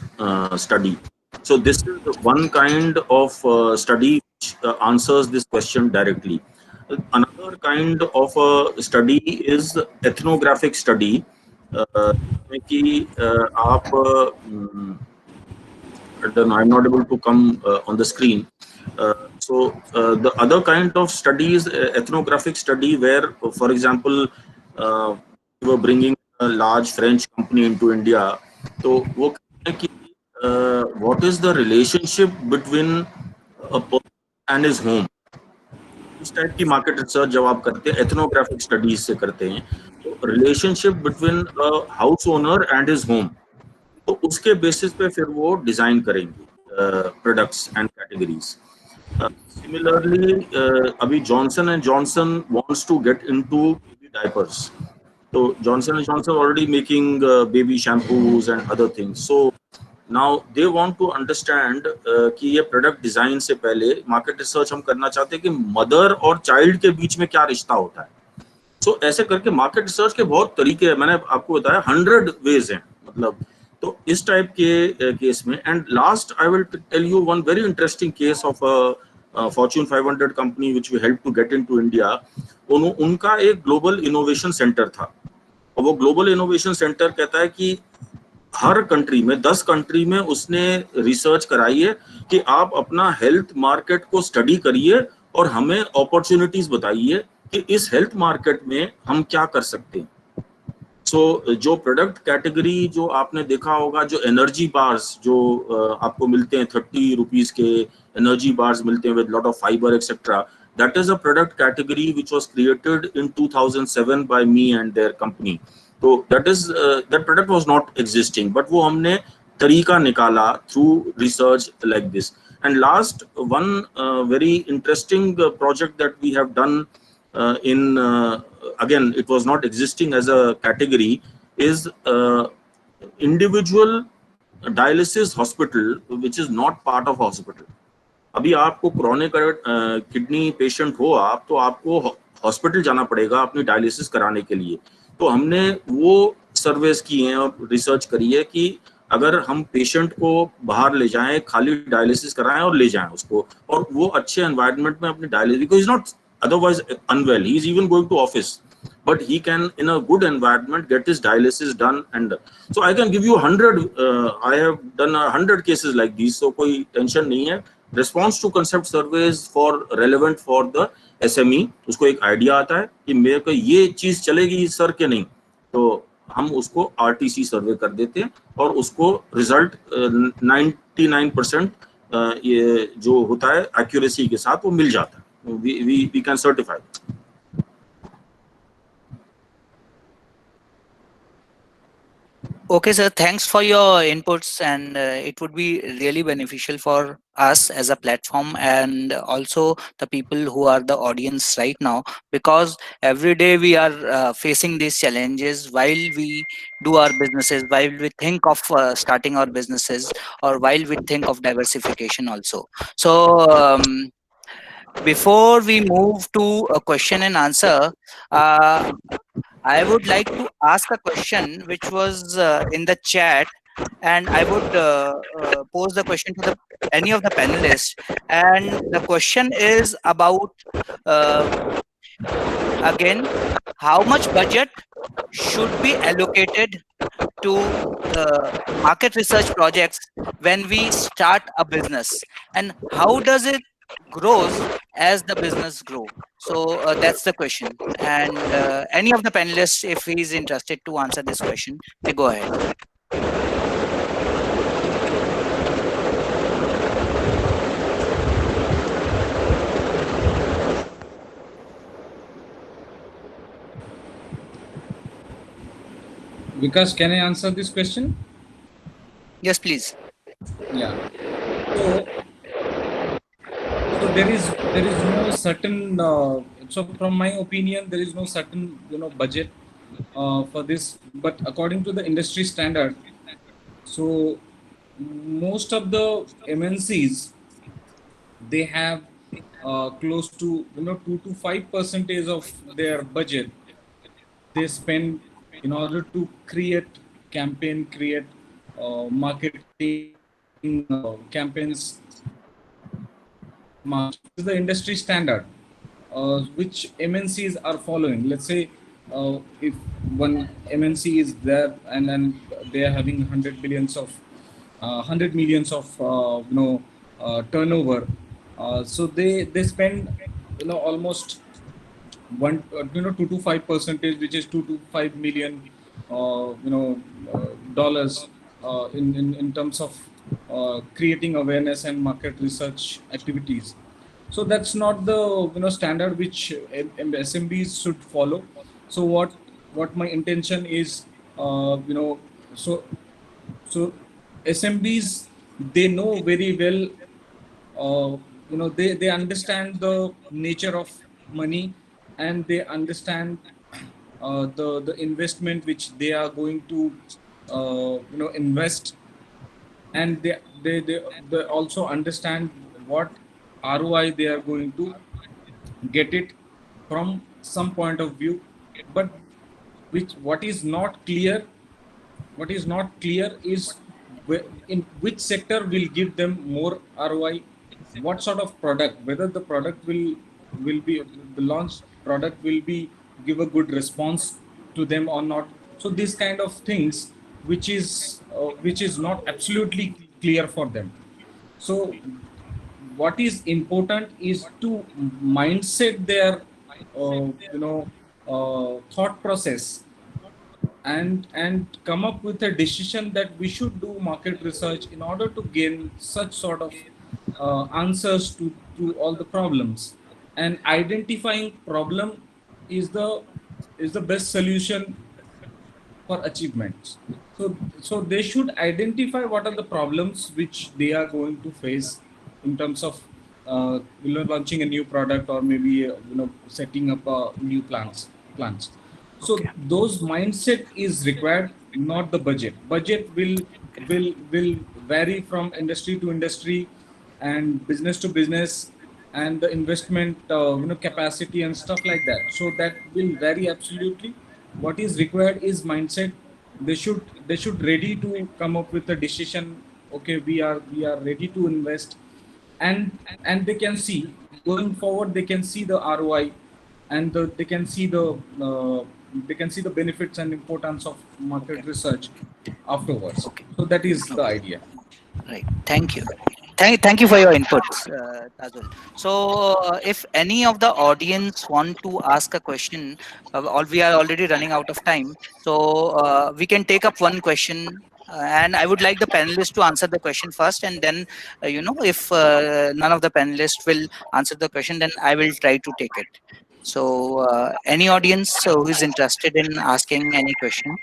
study. So this is one kind of study which answers this question directly. Another kind of a study is ethnographic study, कि आप I don't know, I'm not able to come on the screen. So the other kind of study is ethnographic study, where, for example, we were bringing a large French company into India. So वो कहते हैं कि what is the relationship between a person and his home? इस type की market research जब आप करते हैं, एथनोग्राफिक स्टडीज से करते हैं, तो relationship between house owner and his home, तो उसके बेसिस पे फिर वो डिजाइन करेंगे प्रोडक्ट्स एंड कैटेगरीज. Similarly, अभी Johnson and Johnson wants to get into baby diapers. So Johnson and Johnson already making baby shampoos and other things. So now they want to understand कि ये product design से पहले market research हम करना चाहते हैं कि मदर और चाइल्ड के बीच में क्या रिश्ता होता है. सो ऐसे करके मार्केट रिसर्च के बहुत तरीके हैं, मैंने आपको बताया 100 वेज हैं, मतलब तो इस टाइप के केस में. And last I will tell you one very interesting case of Fortune 500 company which we help to get into India. उनका एक ग्लोबल इनोवेशन सेंटर था, और वो ग्लोबल इनोवेशन सेंटर कहता है कि हर कंट्री में 10 कंट्री में उसने रिसर्च कराई है कि आप अपना हेल्थ मार्केट को स्टडी करिए और हमें अपॉर्चुनिटीज बताइए कि इस हेल्थ मार्केट में हम क्या कर सकते हैं. सो जो प्रोडक्ट कैटेगरी जो आपने देखा होगा, जो एनर्जी बार्स जो आपको मिलते हैं 30 रुपीज के एनर्जी बार्स मिलते हैं with lot of fibre etcetera, that is a product category which was created in 2007 by me and their company. So that product was not existing, but वो हमने तरीका निकाला through research like this. And last one very interesting project that we have done in again it was not existing as a category is individual dialysis hospital which is not part of hospital. अभी आपको chronic kidney patient हो आप, तो आपको hospital जाना पड़ेगा अपनी dialysis कराने के लिए. तो हमने वो सर्वेस की हैं और रिसर्च करी है कि अगर हम पेशेंट को बाहर ले जाएं, खाली डायलिसिस कराएं और ले जाएं उसको, और वो अच्छे एनवायरनमेंट में अपनी dialysis, because is not otherwise unwell, he is even going to office, but he can in a good environment get his dialysis done. And so I can give you 100 I have done 100 cases like these, so कोई tension नहीं है. Response to concept surveys for relevant for the SME, उसको एक idea आता है कि मेरे को ये चीज चलेगी सर के नहीं, तो हम उसको RTC सर्वे कर देते हैं और उसको रिजल्ट 99% ये जो होता है एक्यूरेसी के साथ वो मिल जाता है. We can certify. Okay, sir. Thanks for your inputs, and it would be really beneficial for us as a platform and also the people who are the audience right now, because every day we are facing these challenges while we do our businesses, while we think of starting our businesses, or while we think of diversification also. So before we move to a question and answer, I would like to ask a question which was in the chat, and I would pose the question to any of the panelists. And the question is about, again, how much budget should be allocated to market research projects when we start a business, and how does it grows as the business grow? So that's the question, and any of the panelists, if he is interested to answer this question, may go ahead. Vikas, can I answer this question? Yes, please. Yeah. So there is no certain. So from my opinion, there is no certain budget for this. But according to the industry standard, so most of the MNCs, they have close to 2 to 5% of their budget they spend in order to create campaign, create marketing campaigns. Is the industry standard which MNCs are following. Let's say if one MNC is there and then they are having 100 millions of turnover, so they spend almost 2 to 5%, which is 2 to 5 million dollars in terms of creating awareness and market research activities. So that's not the standard which SMBs should follow. So what my intention is, so SMBs, they know very well, they understand the nature of money, and they understand the investment which they are going to invest, and they also understand what ROI they are going to get it from some point of view. But what is not clear is in which sector will give them more ROI, what sort of product, whether the product will be the launch product will be give a good response to them or not. So these kind of things which is not absolutely clear for them. So what is important is to mindset their thought process and come up with a decision that we should do market research in order to gain such sort of answers to all the problems. And identifying problem is the best solution for achievements. So they should identify what are the problems which they are going to face in terms of launching a new product, or maybe setting up new plants. So those mindset is required, not the budget. Budget will vary from industry to industry and business to business, and the investment capacity and stuff like that. So that will vary absolutely. What is required is mindset. They should ready to come up with a decision. Okay, we are ready to invest, and they can see going forward. They can see the ROI, and they can see the benefits and importance of market research afterwards. Okay. So that is the idea. Right. Thank you. Thank you for your inputs, Tajul. So, if any of the audience want to ask a question, we are already running out of time. So, we can take up one question, and I would like the panelists to answer the question first, and then, if none of the panelists will answer the question, then I will try to take it. So, any audience who is interested in asking any question?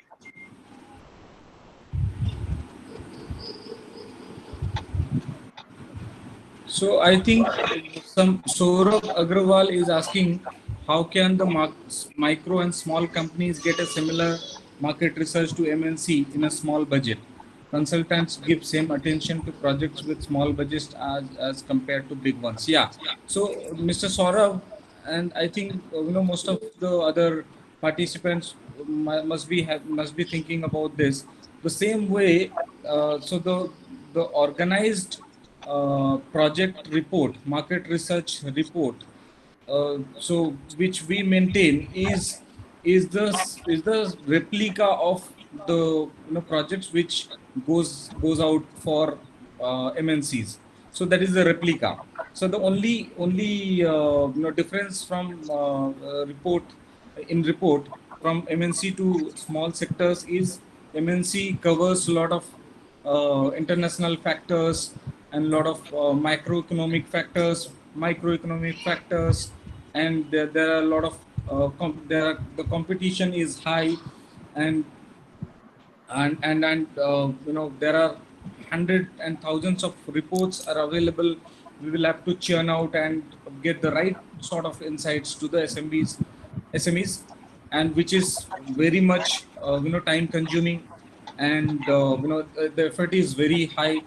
So I think some Saurabh Agrawal is asking, how can the micro and small companies get a similar market research to MNC in a small budget? Consultants give same attention to projects with small budgets as compared to big ones. Yeah. So Mr. Saurabh, and I think most of the other participants must be thinking about this the same way. So the organized project report, market research report, so which we maintain is the replica of the projects which goes out for MNCs. So that is the replica. So the only difference from report from MNC to small sectors is MNC covers a lot of international factors and a lot of microeconomic factors, microeconomic factors, and there are a lot of the competition is high, and there are hundreds and thousands of reports are available. We will have to churn out and get the right sort of insights to the SMEs, and which is very much time consuming, and the effort is very high,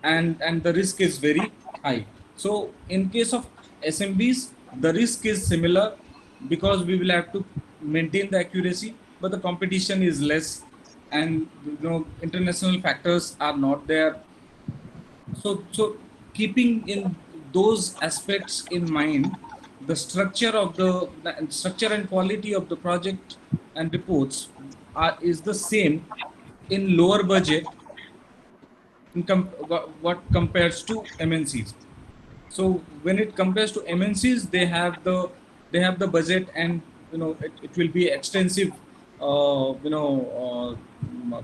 and the risk is very high. So in case of SMBs, the risk is similar because we will have to maintain the accuracy, but the competition is less, and international factors are not there. So keeping in those aspects in mind, the structure and quality of the project and reports is the same in lower budget what compares to MNCs. So when it compares to MNCs, they have the budget, and it will be extensive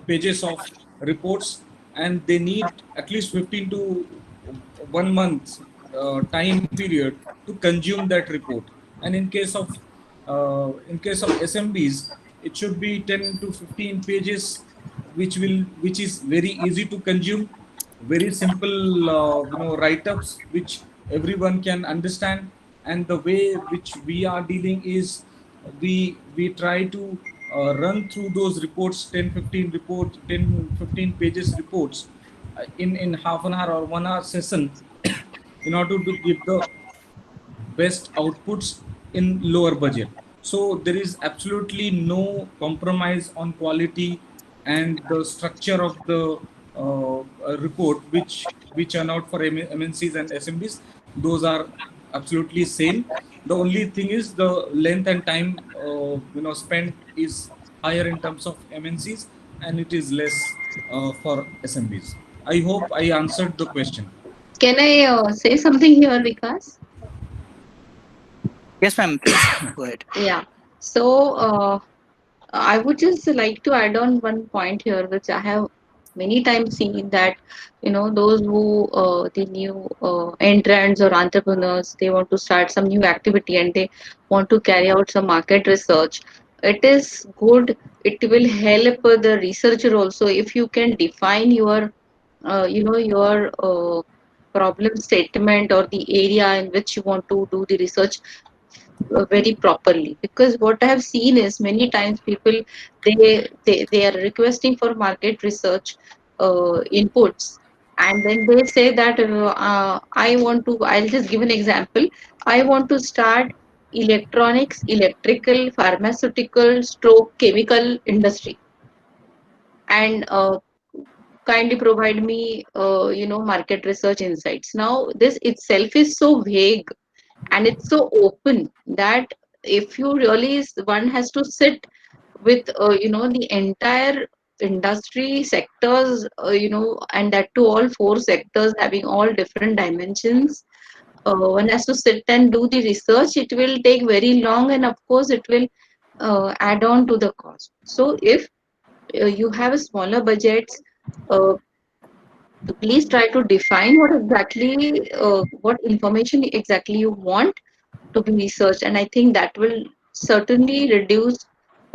pages of reports, and they need at least 15 to 1 month time period to consume that report. And in case of SMBs, it should be 10 to 15 pages, which is very easy to consume, very simple write-ups which everyone can understand. And the way which we are dealing is we try to run through those reports, 10-15 pages reports in half an hour or 1 hour session in order to give the best outputs in lower budget. So there is absolutely no compromise on quality and the structure of the report which churn out for MNCs and SMBs. Those are absolutely same. The only thing is the length and time spent is higher in terms of MNCs and it is less for SMBs. I hope I answered the question. Can I say something here, Vikas? Yes, ma'am. Please go ahead. Yeah. So I would just like to add on one point here, which I have many times seen that, those who the new entrants or entrepreneurs, they want to start some new activity and they want to carry out some market research. It is good. It will help the researcher also if you can define your, your problem statement or the area in which you want to do the research very properly. Because what I have seen is many times people they are requesting for market research inputs, and then they say that I'll just give an example. I want to start electronics, electrical, pharmaceutical, stroke, chemical industry, and kindly provide me market research insights. Now this itself is so vague and it's so open that if you really one has to sit with the entire industry sectors, and that to all four sectors having all different dimensions, one has to sit and do the research. It will take very long, and of course it will add on to the cost. So if you have a smaller budgets, uh, please try to define what information exactly you want to be researched, and I think that will certainly reduce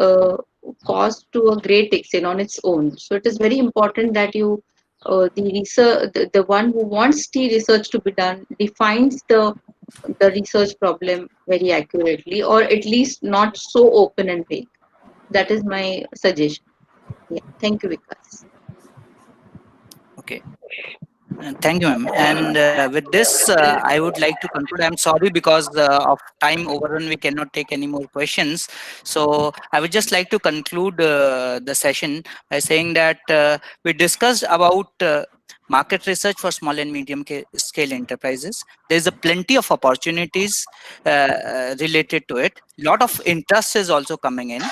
uh, cost to a great extent on its own. So it is very important that you the research the one who wants the research to be done defines the research problem very accurately, or at least not so open and vague. That is my suggestion. Yeah, thank you, Vikas. Okay. Thank you, ma'am. And with this, I would like to conclude. I'm sorry because of time overrun, we cannot take any more questions. So I would just like to conclude the session by saying that we discussed about market research for small and medium scale enterprises. There's a plenty of opportunities related to it. A lot of interest is also coming in.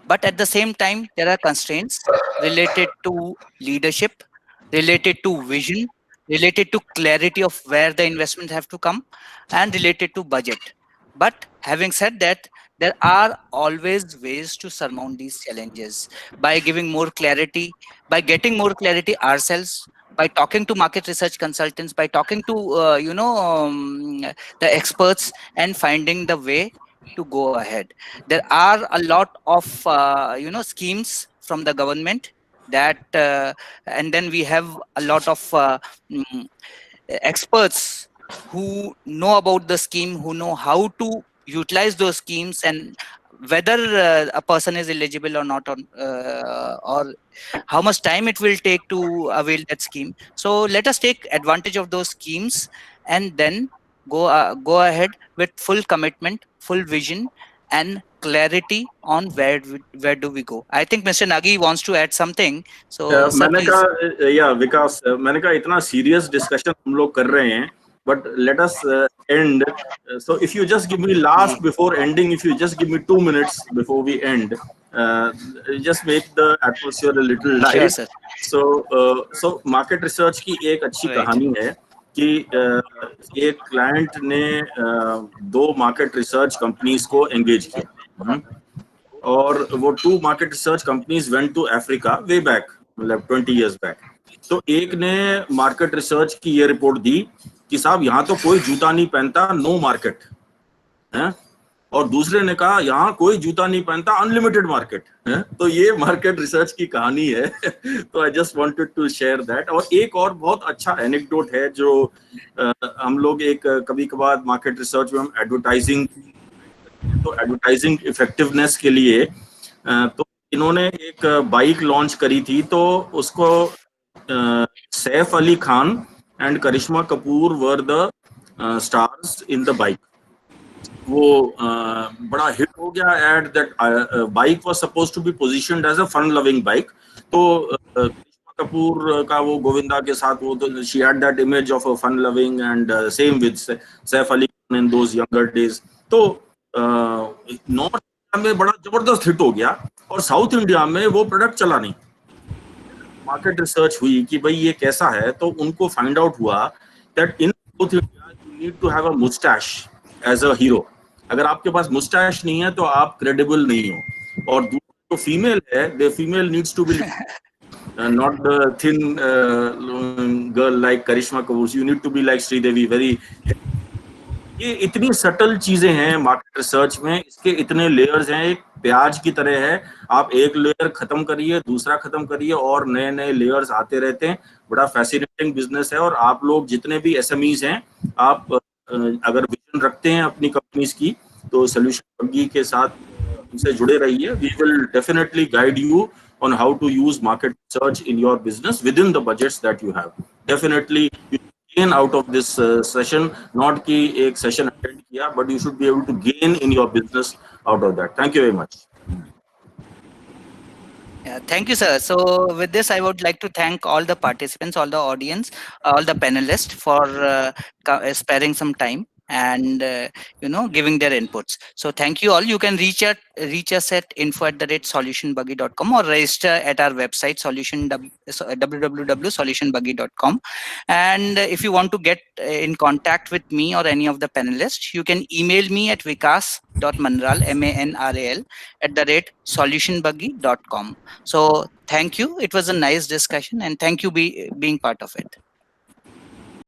But at the same time, there are constraints related to leadership, related to vision, related to clarity of where the investments have to come, and related to budget. But having said that, there are always ways to surmount these challenges by giving more clarity, by getting more clarity ourselves, by talking to market research consultants, by talking to the experts, and finding the way to go ahead. There are a lot of schemes from the government that and then we have a lot of experts who know about the scheme, who know how to utilize those schemes and whether a person is eligible or not, or how much time it will take to avail that scheme. So let us take advantage of those schemes and then go ahead with full commitment, full vision, and clarity on where do we go. I think Mr. Nagi wants to add something. So sir, मैंने please. कहा या विकास, मैंने कहा इतना serious discussion हम लोग कर रहे हैं, but let us end. So if you just give me last before ending, if you just give me 2 minutes before we end, just make the atmosphere a little light. Sure, sir. So market research की एक अच्छी कहानी है कि एक client ने 2 market research companies को engage किया, और वो 2 market research companies went to Africa way back, मतलब 20 इयर्स बैक. तो एक ने मार्केट रिसर्च की ये रिपोर्ट दी कि साहब यहाँ तो कोई जूता नहीं पहनता, नो मार्केट है, और दूसरे ने कहा यहाँ कोई जूता नहीं पहनता, अनलिमिटेड मार्केट है. तो ये मार्केट रिसर्च की कहानी है. तो I just wanted to share that. और एक और बहुत अच्छा एनेक्डोट है जो हम लोग एक कभी कभार मार्केट रिसर्च में हम एडवर्टाइजिंग तो एडवर्टाइजिंग इफेक्टिवनेस के लिए तो इन्होंने एक बाइक लॉन्च करी थी, तो उसको Saif Ali Khan and Karisma Kapoor were the stars in the bike. वो बड़ा हिट हो गया ad. That bike was supposed to be positioned as a fun loving bike. तो करिश्मा कपूर का वो गोविंदा के साथ वो, तो she had that image of a fun loving and same with Saif Ali Khan in those younger days. तो नॉर्थ इंडिया में बड़ा जबरदस्त हिट हो गया और साउथ इंडिया में वो प्रोडक्ट चला नहीं। मार्केट रिसर्च हुई कि भाई ये कैसा है, तो उनको फाइंड आउट हुआ that in south India you need to have a moustache as a hero. अगर आपके पास मुस्टैश नहीं है तो आप क्रेडिबल नहीं हो। और जो फीमेल है, the female needs to be not the thin girl like Karishma Kapoor. You need to be like Sridevi, very। ये इतनी सटल चीजें हैं मार्केट रिसर्च में, इसके इतने लेयर्स हैं, एक प्याज की तरह है। आप एक लेयर खत्म करिए, दूसरा खत्म करिए और नए नए लेयर्स आते रहते हैं। बड़ा फैसिनेटिंग बिजनेस है। और आप लोग जितने भी एसएमईज हैं, आप अगर विजन रखते हैं अपनी कंपनीज की, तो सॉल्यूशन बग्गी के साथ उनसे जुड़े रहिए। We will definitely guide you on how to use market research in your business within the budgets that you have. Definitely you gain out of this session, not ki ek session attend kiya, but you should be able to gain in your business out of that. Thank you very much. Yeah, thank you, sir. So with this, I would like to thank all the participants, all the audience, all the panelists for sparing some time and giving their inputs. So thank you all. You can reach us at info@solutionbuggy.com or register at our website www.solutionbuggy.com. And if you want to get in contact with me or any of the panelists, you can email me at vikas.manral @solutionbuggy.com. So thank you. It was a nice discussion and thank you being part of it.